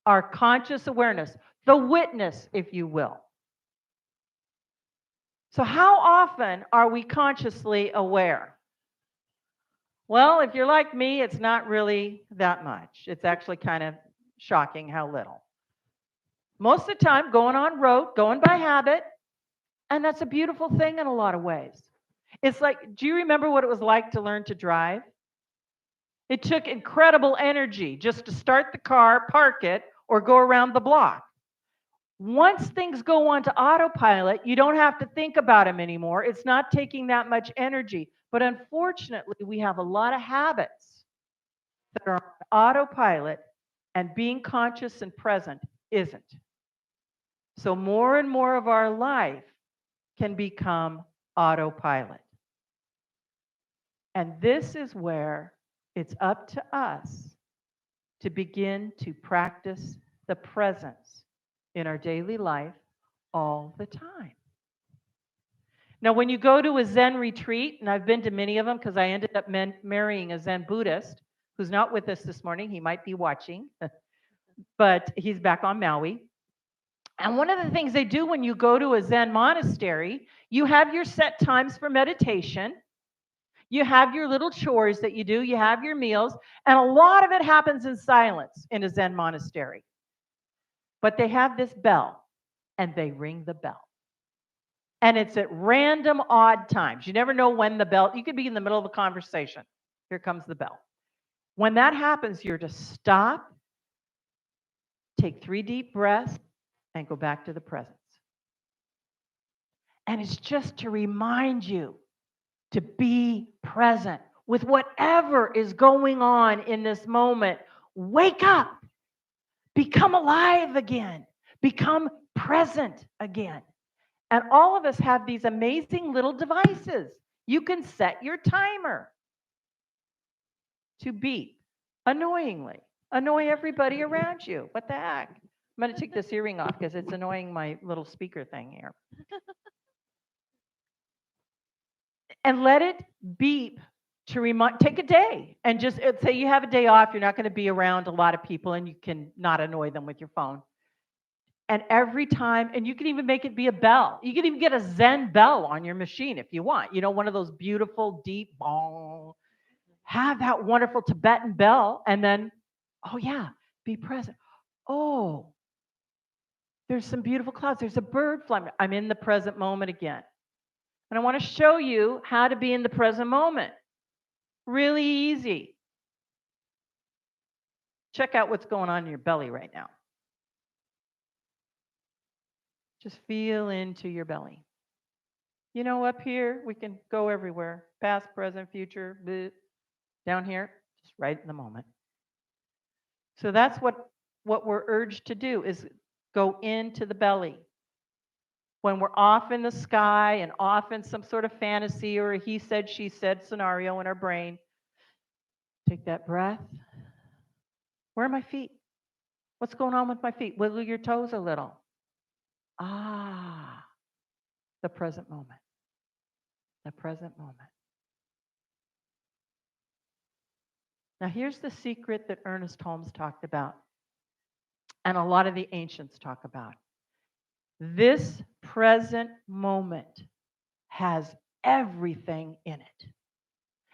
Our conscious awareness, the witness, if you will. So how often are we consciously aware? Well, if you're like me, it's not really that much. It's actually kind of shocking how little. Most of the time, going on rote, going by habit, and that's a beautiful thing in a lot of ways. It's like, do you remember what it was like to learn to drive? It took incredible energy just to start the car, park it, or go around the block. Once things go on to autopilot, you don't have to think about them anymore. It's not taking that much energy. But unfortunately, we have a lot of habits that are on autopilot, and being conscious and present isn't. So more and more of our life can become autopilot. And this is where it's up to us to begin to practice the presence in our daily life all the time. Now, when you go to a Zen retreat, and I've been to many of them because I ended up marrying a Zen Buddhist who's not with us this morning. He might be watching, but he's back on Maui. And one of the things they do when you go to a Zen monastery, you have your set times for meditation. You have your little chores that you do. You have your meals. And a lot of it happens in silence in a Zen monastery. But they have this bell, and they ring the bell. And it's at random odd times. You never know when the bell, you could be in the middle of a conversation. Here comes the bell. When that happens, you're to stop, take 3 deep breaths, and go back to the presence. And it's just to remind you to be present with whatever is going on in this moment. Wake up, become alive again, become present again. And all of us have these amazing little devices. You can set your timer to beep annoyingly, annoy everybody around you. What the heck? I'm going to take this earring off because it's annoying my little speaker thing here. And let it beep to remind, take a day and just say you have a day off, you're not going to be around a lot of people and you can not annoy them with your phone. And every time, and you can even make it be a bell. You can even get a Zen bell on your machine if you want. You know, one of those beautiful, deep, bong. Have that wonderful Tibetan bell and then, oh yeah, be present. Oh, there's some beautiful clouds. There's a bird flying. I'm in the present moment again. And I want to show you how to be in the present moment. Really easy. Check out what's going on in your belly right now. Just feel into your belly. You know, up here, we can go everywhere. Past, present, future. Bleh. Down here, just right in the moment. So that's what we're urged to do, is go into the belly. When we're off in the sky and off in some sort of fantasy or a he said, she said scenario in our brain, take that breath. Where are my feet? What's going on with my feet? Wiggle your toes a little. Ah, the present moment. The present moment. Now, here's the secret that Ernest Holmes talked about, and a lot of the ancients talk about. This present moment has everything in it.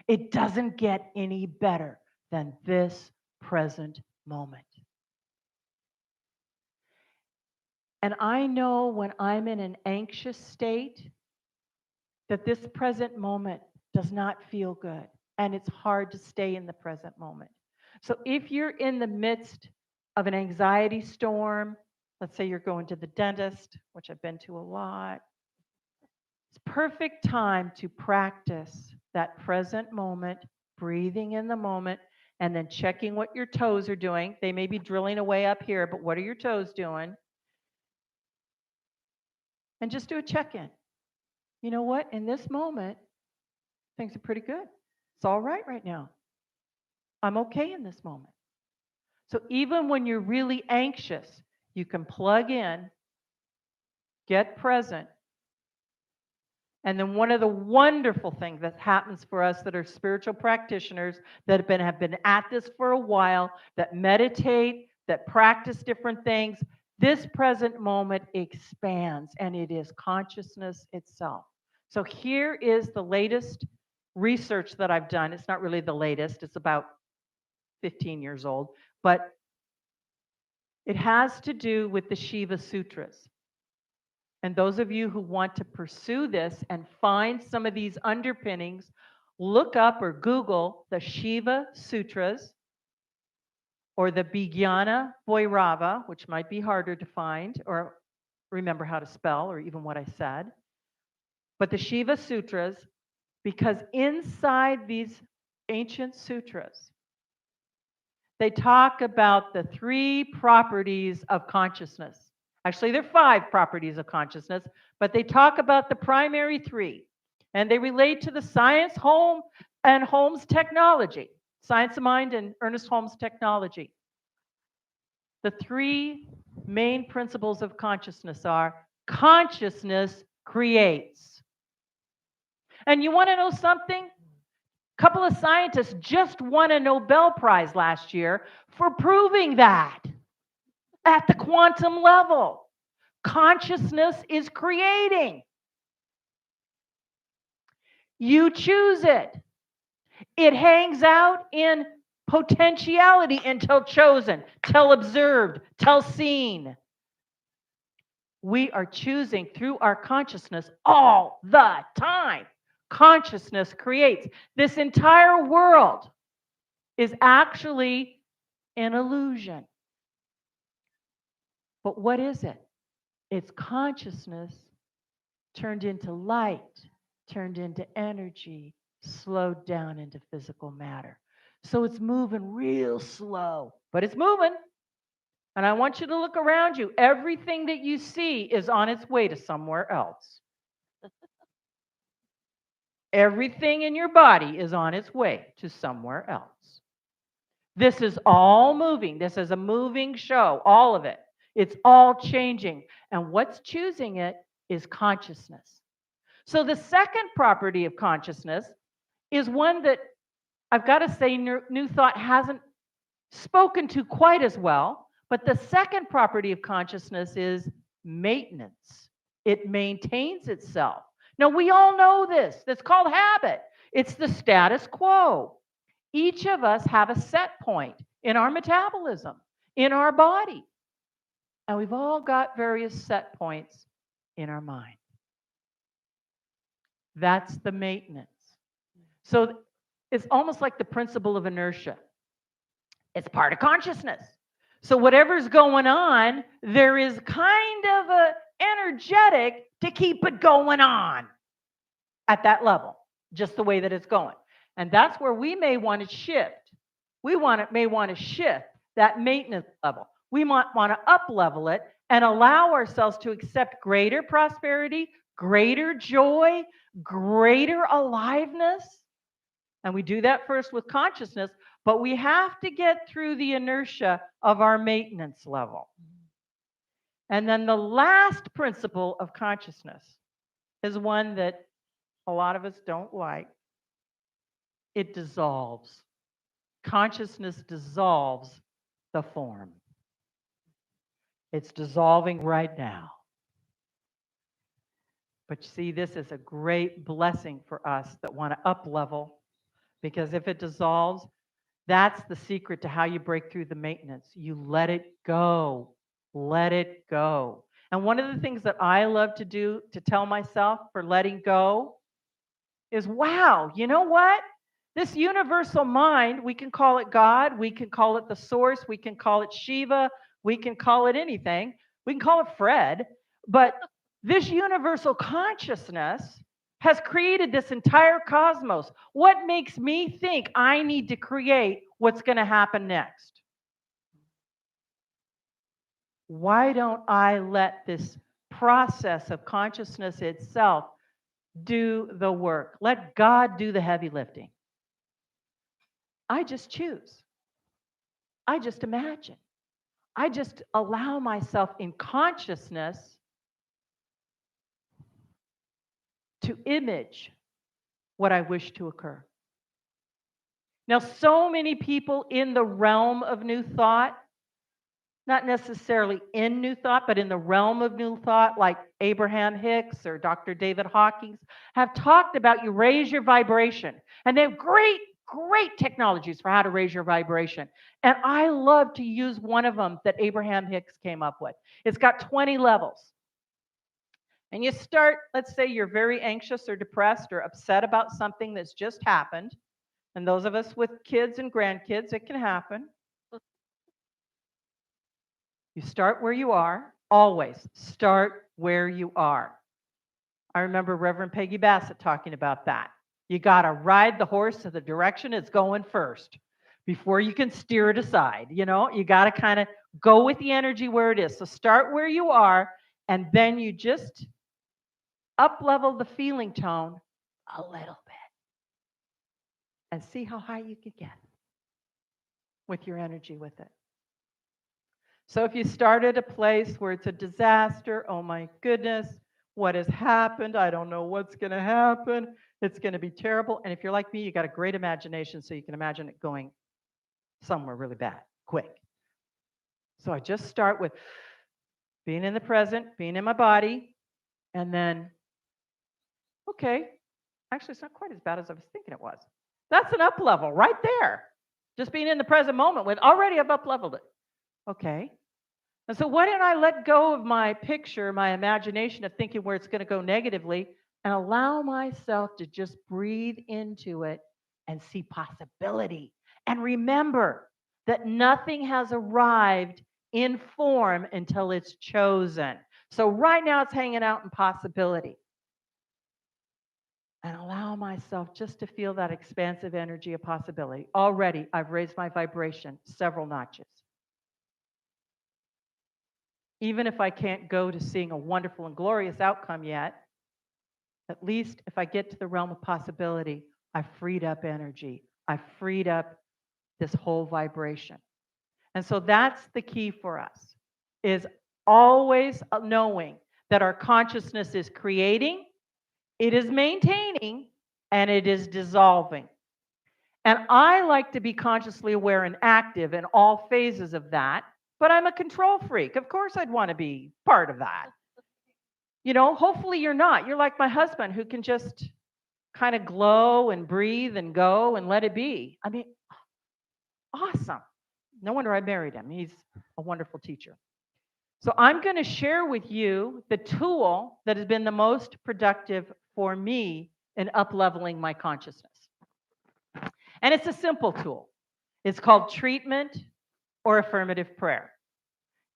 It doesn't get any better than this present moment. And I know when I'm in an anxious state that this present moment does not feel good, and it's hard to stay in the present moment. So if you're in the midst of an anxiety storm, let's say you're going to the dentist, which I've been to a lot, it's perfect time to practice that present moment, breathing in the moment, and then checking what your toes are doing. They may be drilling away up here, but what are your toes doing? And just do a check-in. You know what? In this moment, things are pretty good. It's all right now. I'm okay in this moment. So even when you're really anxious, you can plug in, get present. And then one of the wonderful things that happens for us that are spiritual practitioners that have been at this for a while, that meditate, that practice different things, this present moment expands and it is consciousness itself. So here is the latest research that I've done. It's not really the latest, it's about 15 years old, but it has to do with the Shiva Sutras. And those of you who want to pursue this and find some of these underpinnings, look up or Google the Shiva Sutras or the Vijnana Bhairava, which might be harder to find or remember how to spell or even what I said. But the Shiva Sutras, because inside these ancient sutras, they talk about the 3 properties of consciousness. Actually, there are 5 properties of consciousness, but they talk about the primary 3. And they relate to the science Holmes technology, Science of Mind and Ernest Holmes technology. The 3 main principles of consciousness are consciousness creates. And you want to know something? A couple of scientists just won a Nobel Prize last year for proving that at the quantum level. Consciousness is creating. You choose it. It hangs out in potentiality until chosen, till observed, till seen. We are choosing through our consciousness all the time. Consciousness creates. This entire world is actually an illusion. But what is it? It's consciousness turned into light, turned into energy, slowed down into physical matter. So it's moving real slow, but it's moving. And I want you to look around you. Everything that you see is on its way to somewhere else. Everything in your body is on its way to somewhere else. This is all moving. This is a moving show, all of it. It's all changing. And what's choosing it is consciousness. So the second property of consciousness is one that I've got to say New Thought hasn't spoken to quite as well. But the second property of consciousness is maintenance. It maintains itself. Now, we all know this. That's called habit. It's the status quo. Each of us have a set point in our metabolism, in our body. And we've all got various set points in our mind. That's the maintenance. So it's almost like the principle of inertia. It's part of consciousness. So whatever's going on, there is kind of a energetic to keep it going on at that level, just the way that it's going. And that's where we may want to shift. May want to shift that maintenance level. We might want to up level it and allow ourselves to accept greater prosperity, greater joy, greater aliveness. And we do that first with consciousness, but we have to get through the inertia of our maintenance level. And then the last principle of consciousness is one that a lot of us don't like. It dissolves. Consciousness dissolves the form. It's dissolving right now. But you see, this is a great blessing for us that want to up level, because if it dissolves, that's the secret to how you break through the maintenance. You let it go. Let it go. And one of the things that I love to do to tell myself for letting go is, wow, you know what? This universal mind, we can call it God, we can call it the source, we can call it Shiva, we can call it anything, we can call it Fred, but this universal consciousness has created this entire cosmos. What makes me think I need to create what's going to happen next? Why don't I let this process of consciousness itself do the work? Let God do the heavy lifting. I just choose. I just imagine. I just allow myself in consciousness to image what I wish to occur. Now, so many people in the realm of new thought, not necessarily in new thought, but in the realm of new thought, like Abraham Hicks or Dr. David Hawkins, have talked about you raise your vibration. And they have great technologies for how to raise your vibration. And I love to use one of them that Abraham Hicks came up with. It's got 20 levels. And you start, let's say you're very anxious or depressed or upset about something that's just happened. And those of us with kids and grandkids, it can happen. You start where you are. Always start where you are. I remember Reverend Peggy Bassett talking about that. You got to ride the horse to the direction it's going first before you can steer it aside. You know, you got to kind of go with the energy where it is. So start where you are, and then you just up level the feeling tone a little bit and see how high you can get with your energy with it. So if you start at a place where it's a disaster, oh my goodness, what has happened? I don't know what's going to happen. It's going to be terrible. And if you're like me, you got a great imagination, so you can imagine it going somewhere really bad, quick. So I just start with being in the present, being in my body, and then, okay, actually, it's not quite as bad as I was thinking it was. That's an up level right there. Just being in the present moment with already I've up leveled it. Okay. And so why don't I let go of my picture, my imagination of thinking where it's going to go negatively, and allow myself to just breathe into it and see possibility. And remember that nothing has arrived in form until it's chosen. So right now it's hanging out in possibility. And allow myself just to feel that expansive energy of possibility. Already, I've raised my vibration several notches. Even if I can't go to seeing a wonderful and glorious outcome yet, at least if I get to the realm of possibility, I've freed up energy. I've freed up this whole vibration. And so that's the key for us, is always knowing that our consciousness is creating, it is maintaining, and it is dissolving. And I like to be consciously aware and active in all phases of that. But I'm a control freak. Of course, I'd want to be part of that. You know, hopefully you're not. You're like my husband, who can just kind of glow and breathe and go and let it be. I mean, awesome. No wonder I married him. He's a wonderful teacher. So I'm going to share with you the tool that has been the most productive for me in up-leveling my consciousness. And it's a simple tool. It's called treatment or affirmative prayer.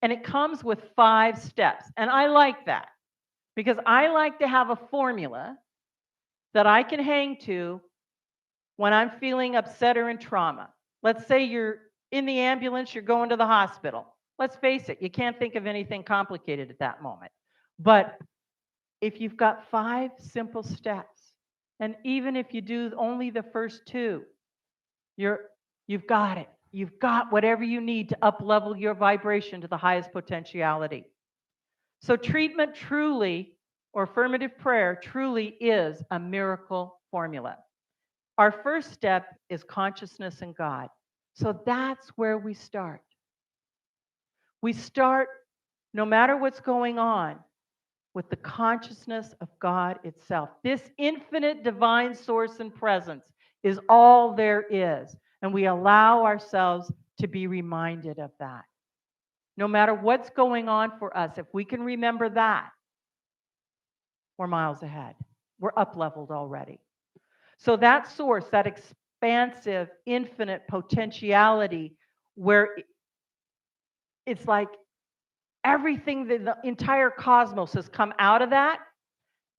And it comes with 5 steps. And I like that because I like to have a formula that I can hang to when I'm feeling upset or in trauma. Let's say you're in the ambulance, you're going to the hospital. Let's face it, you can't think of anything complicated at that moment. But if you've got 5 simple steps, and even if you do only the first 2, you've got it. You've got whatever you need to up-level your vibration to the highest potentiality. So treatment truly, or affirmative prayer, truly is a miracle formula. Our first step is consciousness in God. So that's where we start. We start, no matter what's going on, with the consciousness of God itself. This infinite divine source and presence is all there is. And we allow ourselves to be reminded of that. No matter what's going on for us, if we can remember that, we're miles ahead. We're up-leveled already. So that source, that expansive, infinite potentiality, where it's like everything, the entire cosmos has come out of that.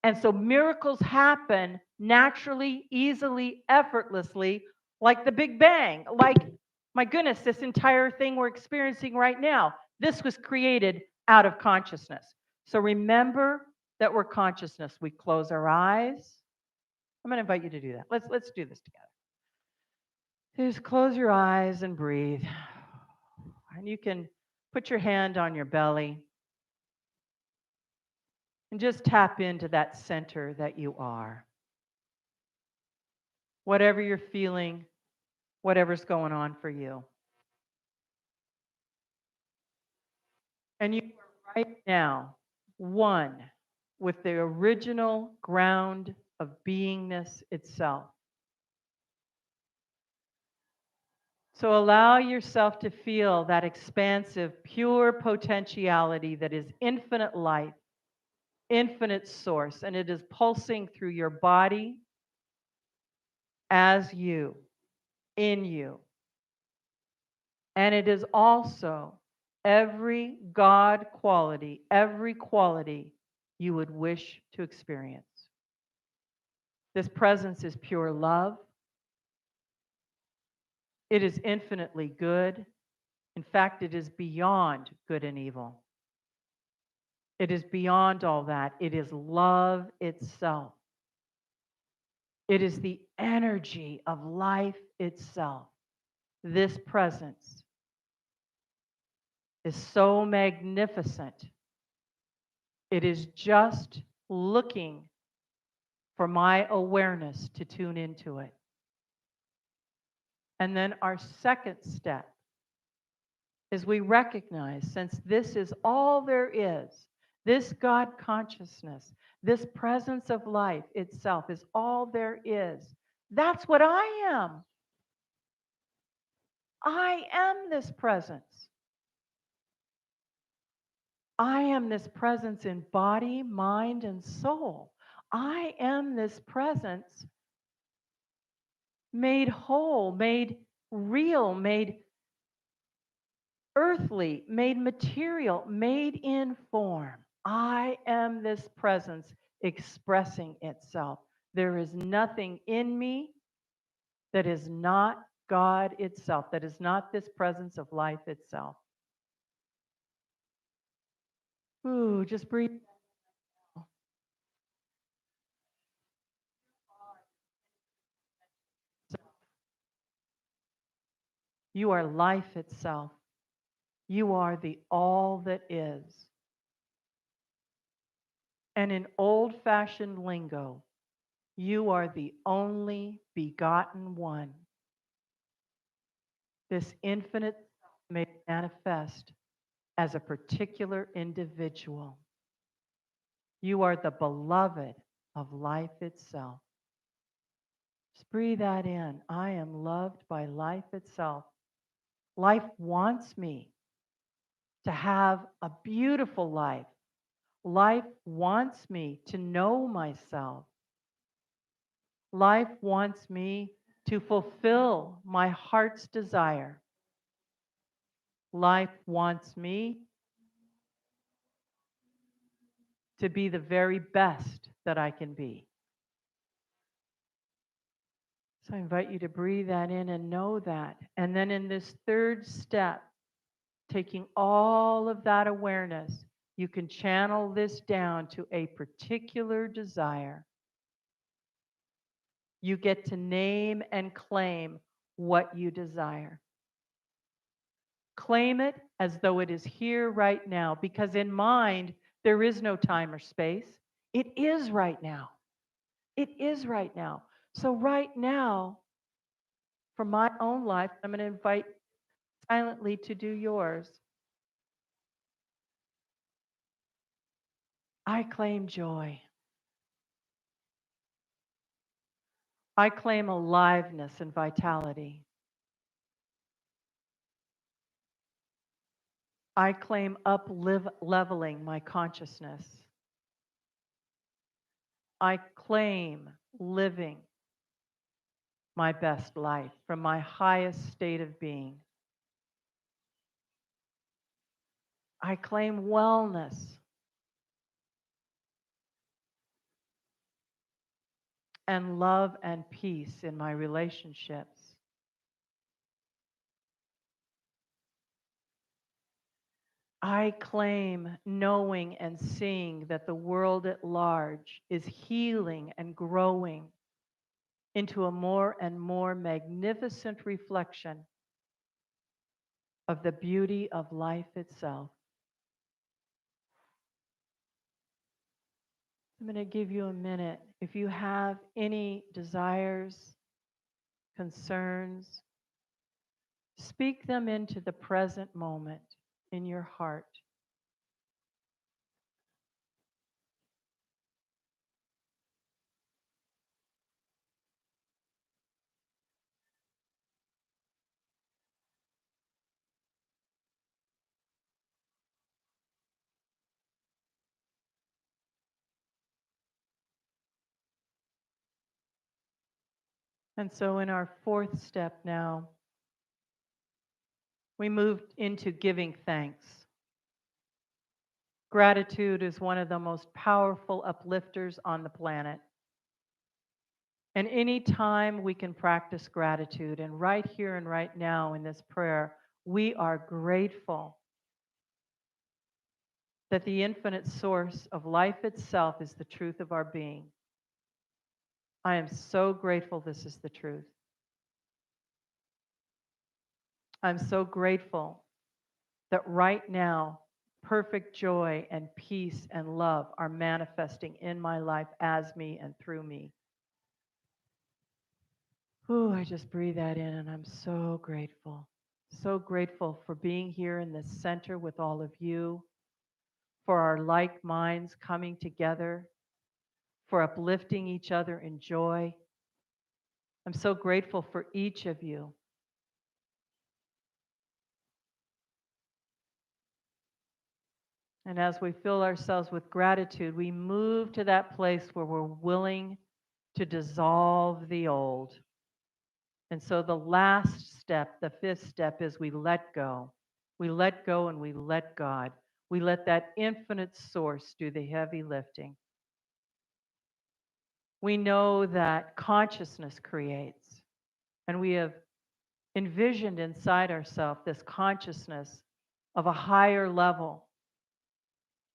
And so miracles happen naturally, easily, effortlessly, like the Big Bang. Like, my goodness, this entire thing we're experiencing right now, this was created out of consciousness. So remember that we're consciousness. We close our eyes. I'm going to invite you to do that. Let's do this together. Just close your eyes and breathe. And you can put your hand on your belly and just tap into that center that you are. Whatever you're feeling, whatever's going on for you. And you are right now one with the original ground of beingness itself. So allow yourself to feel that expansive, pure potentiality that is infinite life, infinite source, and it is pulsing through your body as you, in you. And it is also every God quality, every quality you would wish to experience. This presence is pure love. It is infinitely good. In fact, it is beyond good and evil. It is beyond all that. It is love itself. It is the energy of life itself. This presence is so magnificent. It is just looking for my awareness to tune into it. And then our second step is we recognize, since this is all there is, this God consciousness, this presence of life itself is all there is. That's what I am. I am this presence. I am this presence in body, mind, and soul. I am this presence made whole, made real, made earthly, made material, made in form. I am this presence expressing itself. There is nothing in me that is not God itself, that is not this presence of life itself. Ooh, just breathe. You are life itself. You are the all that is. And in old-fashioned lingo, you are the only begotten one. This infinite may manifest as a particular individual. You are the beloved of life itself. Just breathe that in. I am loved by life itself. Life wants me to have a beautiful life. Life wants me to know myself. Life wants me to fulfill my heart's desire. Life wants me to be the very best that I can be. So I invite you to breathe that in and know that. And then in this third step, taking all of that awareness, you can channel this down to a particular desire. You get to name and claim what you desire. Claim it as though it is here right now, because in mind, there is no time or space. It is right now. It is right now. So, right now, for my own life, I'm going to invite silently to do yours. I claim joy. I claim aliveness and vitality. I claim leveling my consciousness. I claim living my best life from my highest state of being. I claim wellness. And love and peace in my relationships. I claim knowing and seeing that the world at large is healing and growing into a more and more magnificent reflection of the beauty of life itself. I'm going to give you a minute. If you have any desires, concerns, speak them into the present moment in your heart. And so in our fourth step now, we moved into giving thanks. Gratitude is one of the most powerful uplifters on the planet. And any time we can practice gratitude, and right here and right now in this prayer, we are grateful that the infinite source of life itself is the truth of our being. I am so grateful this is the truth. I'm so grateful that right now, perfect joy and peace and love are manifesting in my life as me and through me. Ooh, I just breathe that in and I'm so grateful. So grateful for being here in this center with all of you, for our like minds coming together, for uplifting each other in joy. I'm so grateful for each of you. And as we fill ourselves with gratitude, we move to that place where we're willing to dissolve the old. And so the last step, the fifth step, is we let go. We let go and we let God. We let that infinite source do the heavy lifting. We know that consciousness creates, and we have envisioned inside ourselves this consciousness of a higher level.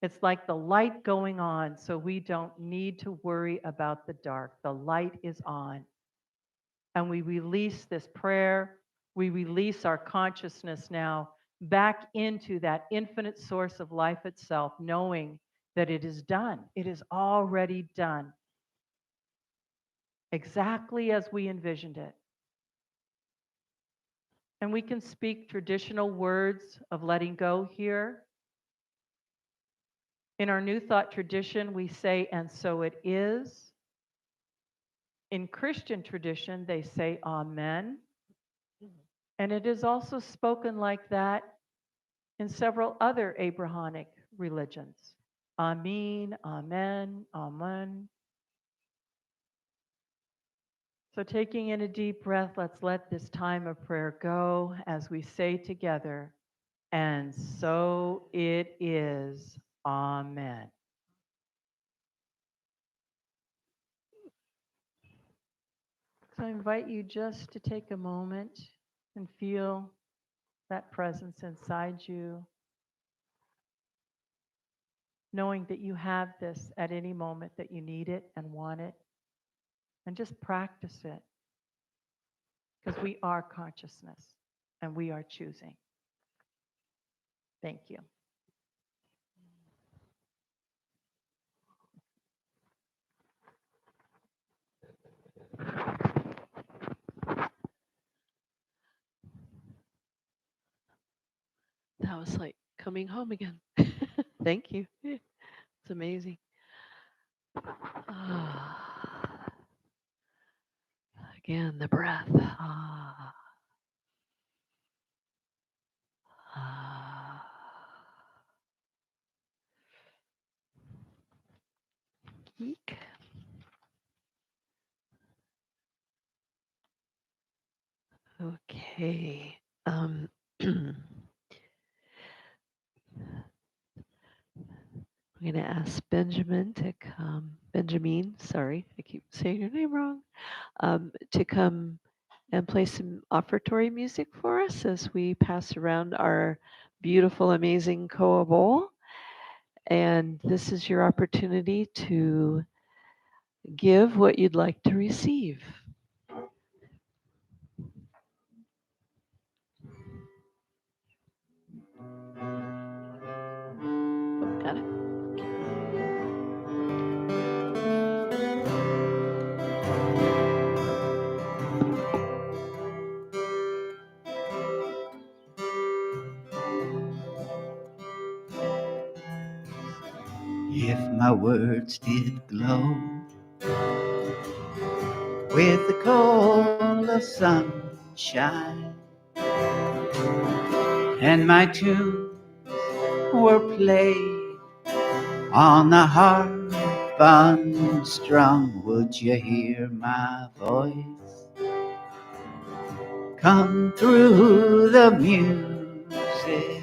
It's like the light going on, so we don't need to worry about the dark. The light is on. And we release this prayer, we release our consciousness now back into that infinite source of life itself, knowing that it is done. It is already done. Exactly as we envisioned it. And we can speak traditional words of letting go here. In our New Thought tradition, we say, and so it is. In Christian tradition, they say, Amen. And it is also spoken like that in several other Abrahamic religions. Amen, Amen, Amen. So, taking in a deep breath, let's let this time of prayer go as we say together, and so it is. Amen. So, I invite you just to take a moment and feel that presence inside you, knowing that you have this at any moment that you need it and want it, and just practice it because we are consciousness and we are choosing. Thank you. That was like coming home again. Thank you. It's amazing. Ah. Again, the breath. Ah. Ah. Eek. Okay. I'm going to ask Benjamin to come. Benjamin, sorry, I keep saying your name wrong. To come and play some offertory music for us as we pass around our beautiful, amazing koa bowl. And this is your opportunity to give what you'd like to receive. Oh, got it. If my words did glow with the cold of sunshine, and my tunes were played on the harp unstrung, would you hear my voice come through the music?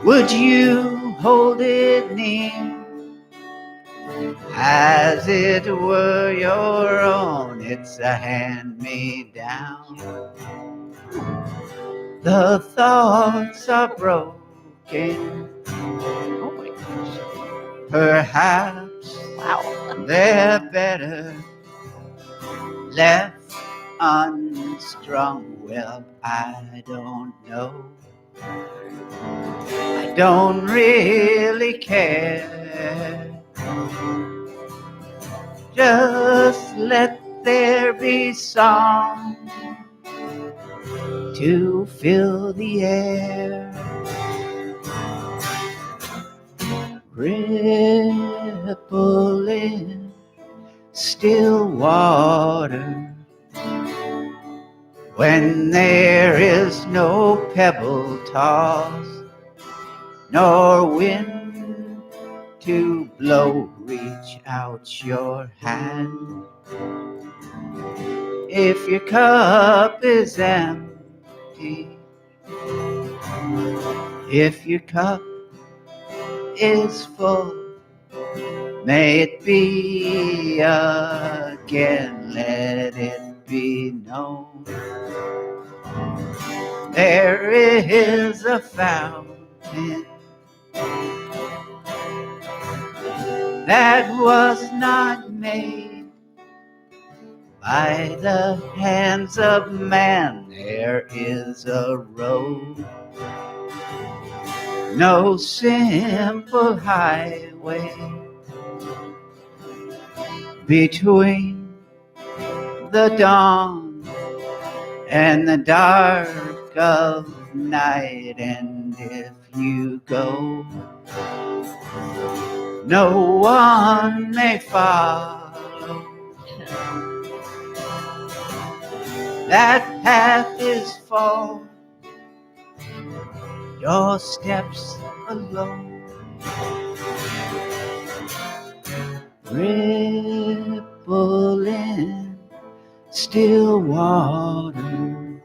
Would you hold it near as it were your own? It's a hand-me-down. The thoughts are broken. Oh my gosh. Perhaps Wow. they're better left unstrung. Well, I don't know. I don't really care. Just let there be song to fill the air. Rippling still water when there is no pebble toss nor wind to blow. Reach out your hand if your cup is empty, if your cup is full, may it be again. Let it be known there is a fountain that was not made by the hands of man. There is a road, no simple highway between the dawn and the dark of night. And if you go, no one may follow. That path is for your steps alone. Rippling ripple in still water,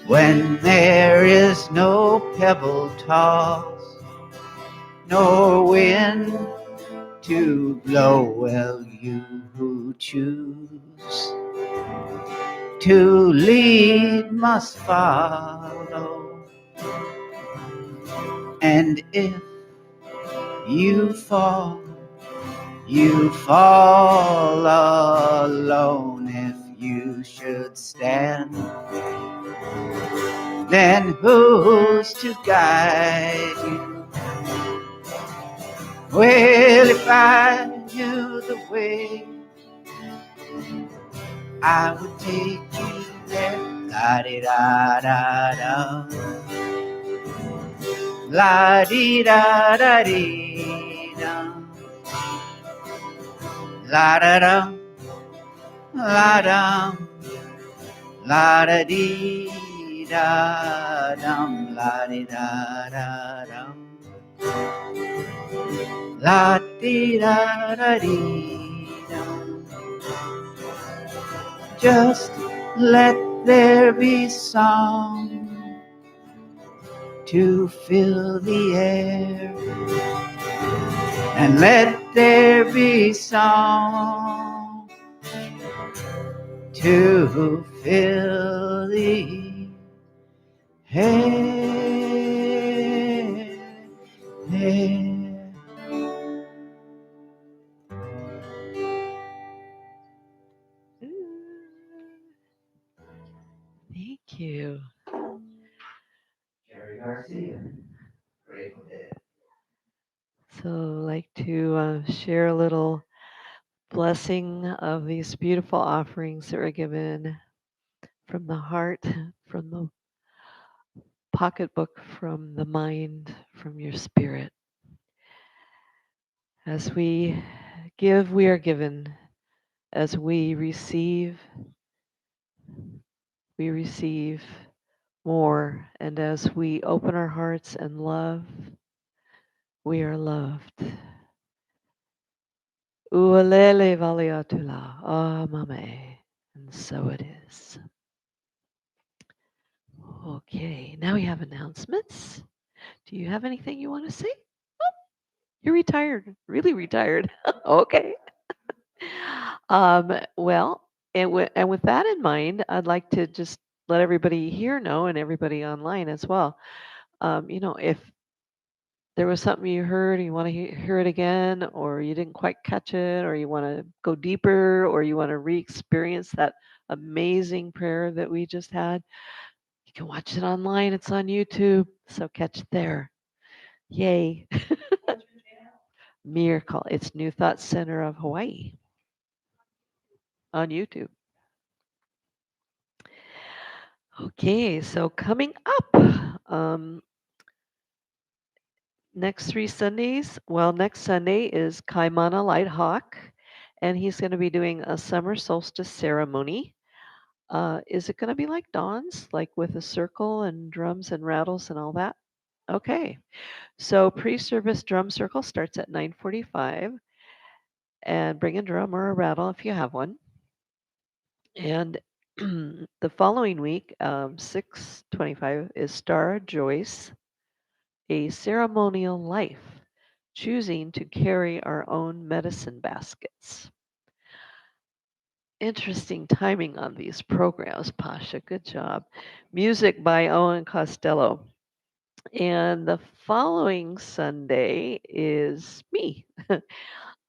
when there is no pebble toss, nor wind to blow. Well, you who choose to lead must follow, and if you fall, you fall alone. If you should stand, then who's to guide you? Well, if I knew the way, I would take you there. La-di-da-da-da, la-di-da-da-dee-da, la-da-da, la-da, la-da-dee-da-dum, la-di-da-da-dum, la-dee-da-da-dee-dum. Just let there be song to fill the air, and let there be song to fill the air. Thank you. Jerry Garcia, Grateful Dead. So, I'd like to share a little blessing of these beautiful offerings that were given from the heart, from the pocketbook, from the mind, from your spirit. As we give, we are given. As we receive more. And as we open our hearts and love, we are loved. Ualele valiatula, mame. And so it is. Okay, now we have announcements. Do you have anything you want to say? Oh, you're retired, really retired. Okay. Well, and with that in mind, I'd like to just let everybody here know and everybody online as well. If there was something you heard and you want to hear it again, or you didn't quite catch it, or you want to go deeper, or you want to re-experience that amazing prayer that we just had, you can watch it online. It's on YouTube, so catch it there. Yay. Miracle. It's New Thought Center of Hawaii on YouTube. Okay, so coming up, next 3 Sundays, well, next Sunday is Kaimana Light Hawk, and he's going to be doing a summer solstice ceremony. Is it going to be like Dawn's, like with a circle and drums and rattles and all that? Okay, so pre-service drum circle starts at 9:45, and bring a drum or a rattle if you have one. And the following week, 6:25, is Star Joyce, a ceremonial life, choosing to carry our own medicine baskets. Interesting timing on these programs, Pasha. Good job. Music by Owen Costello. And the following Sunday is me.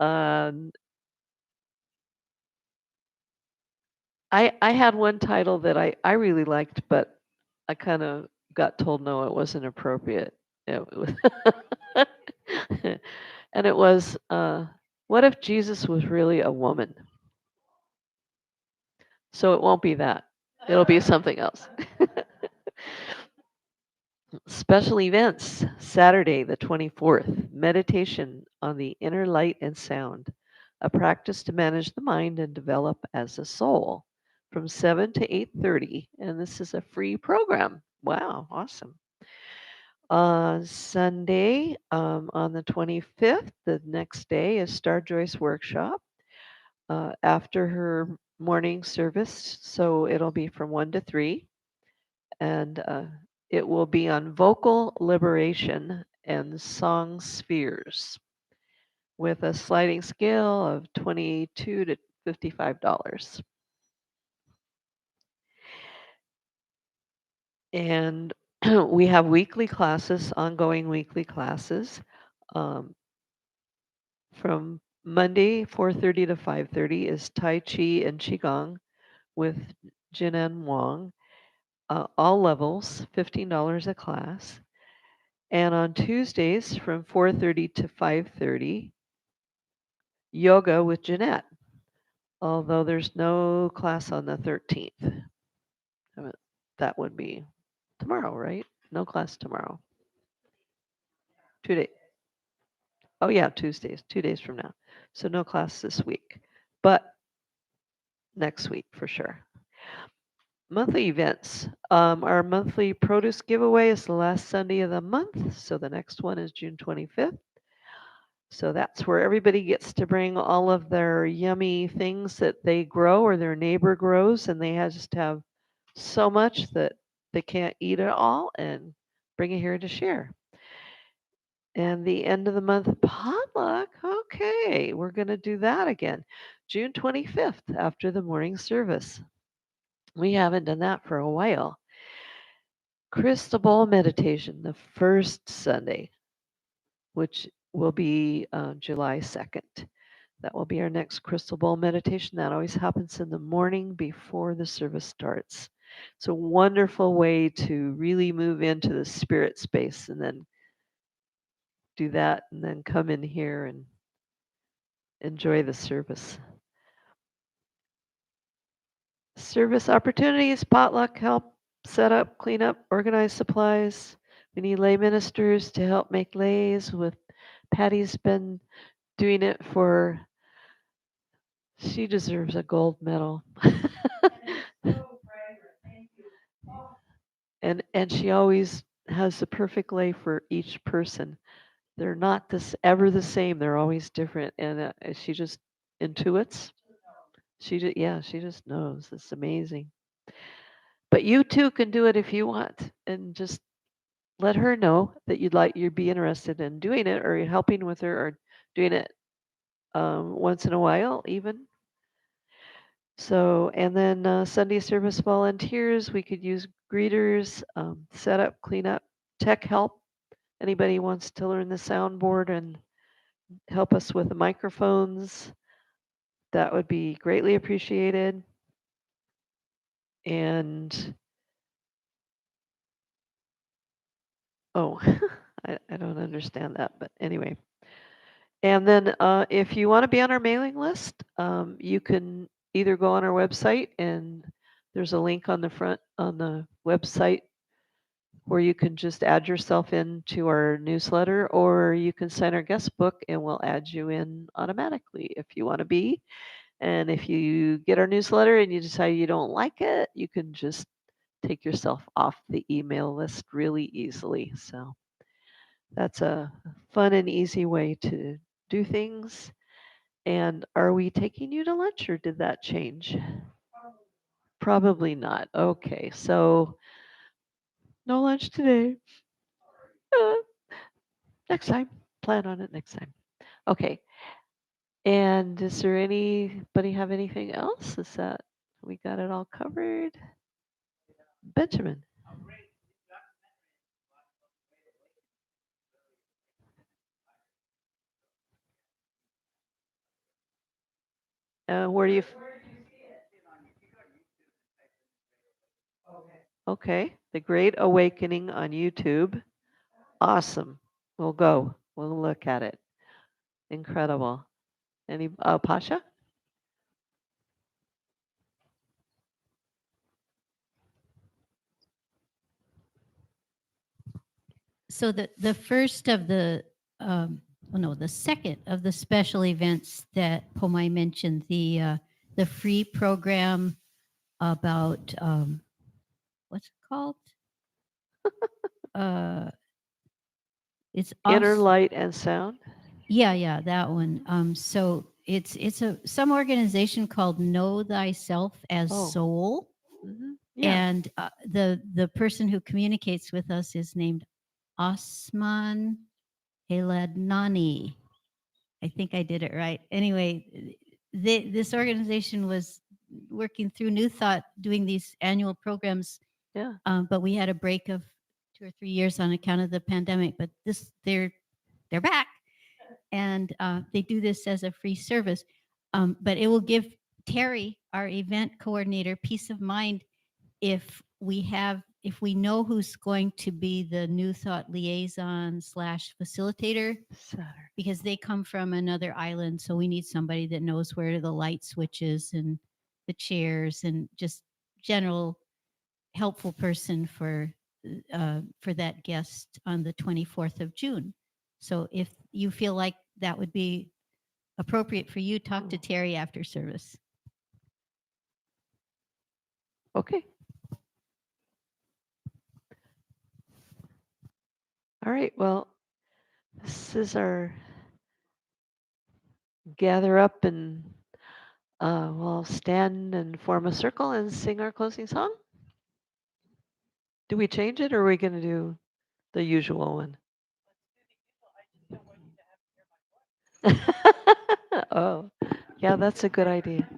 um, I had one title that I really liked, but I kind of got told no, it wasn't appropriate. It was and it was, what if Jesus was really a woman? So it won't be that. It'll be something else. Special events, Saturday, the 24th, meditation on the inner light and sound, a practice to manage the mind and develop as a soul from 7 to 8:30. And this is a free program. Wow, awesome. Sunday, on the 25th, the next day is Star Joyce Workshop. after her morning service. So it'll be from 1 to 3. And it will be on vocal liberation and song spheres with a sliding scale of $22 to $55. And we have weekly classes, ongoing weekly classes. From Monday, 4:30 to 5:30 is Tai Chi and Qigong with Jinan Wang. All levels, $15 a class. And on Tuesdays from 4:30 to 5:30, yoga with Jeanette. Although there's no class on the 13th. That would be tomorrow, right? No class tomorrow. 2 days. Oh yeah, Tuesdays, 2 days from now. So no class this week, but next week for sure. Monthly events. Our monthly produce giveaway is the last Sunday of the month. So the next one is June 25th. So that's where everybody gets to bring all of their yummy things that they grow or their neighbor grows, and they just have so much that they can't eat it all and bring it here to share. And the end of the month potluck. Okay, we're going to do that again. June 25th after the morning service. We haven't done that for a while. Crystal ball meditation, the first Sunday, which will be July 2nd. That will be our next crystal ball meditation. That always happens in the morning before the service starts. It's a wonderful way to really move into the spirit space and then do that and then come in here and enjoy the service. Service opportunities, potluck help, set up, clean up, organize supplies. We need lay ministers to help make lays with Patty's been doing it for, she deserves a gold medal. And she always has the perfect lay for each person. They're not ever the same. They're always different, and she just intuits. She just knows. It's amazing. But you too can do it if you want, and just let her know that you'd be interested in doing it or helping with her or doing it once in a while even. So, and then Sunday service volunteers, we could use greeters, set up, clean up, tech help. Anybody wants to learn the soundboard and help us with the microphones, that would be greatly appreciated. And oh, I don't understand that, but anyway. And then if you want to be on our mailing list, you can either go on our website and there's a link on the front on the website where you can just add yourself into our newsletter, or you can sign our guest book and we'll add you in automatically if you want to be. And if you get our newsletter and you decide you don't like it, you can just take yourself off the email list really easily. So that's a fun and easy way to do things. And are we taking you to lunch or did that change? Probably not. Okay, so no lunch today. Uh, next time. Plan on it next time. Okay. And is there anybody have anything else? Is that we got it all covered? Benjamin. Where do you? Okay, The Great Awakening on YouTube. Awesome. We'll go. We'll look at it. Incredible. Any Pasha? So the first of the the second of the special events that Pomai mentioned, the free program about what's it called? It's Inner also, Light and Sound. yeah, that one. So it's some organization called Know Thyself as Oh. Soul. Yeah. And the person who communicates with us is named Osman Heladnani. I think I did it right. Anyway, this organization was working through New Thought, doing these annual programs. Yeah. But we had a break of 2 or 3 years on account of the pandemic. But they're back, and they do this as a free service. But it will give Terry, our event coordinator, peace of mind if we know who's going to be the New Thought liaison / facilitator, because they come from another island. So we need somebody that knows where the light switches and the chairs and just general helpful person for that guest on the 24th of June. So if you feel like that would be appropriate for you, talk to Terry after service. Okay. All right. Well, this is our gather up and we'll stand and form a circle and sing our closing song. Do we change it or are we going to do the usual one? Oh, yeah, that's a good idea.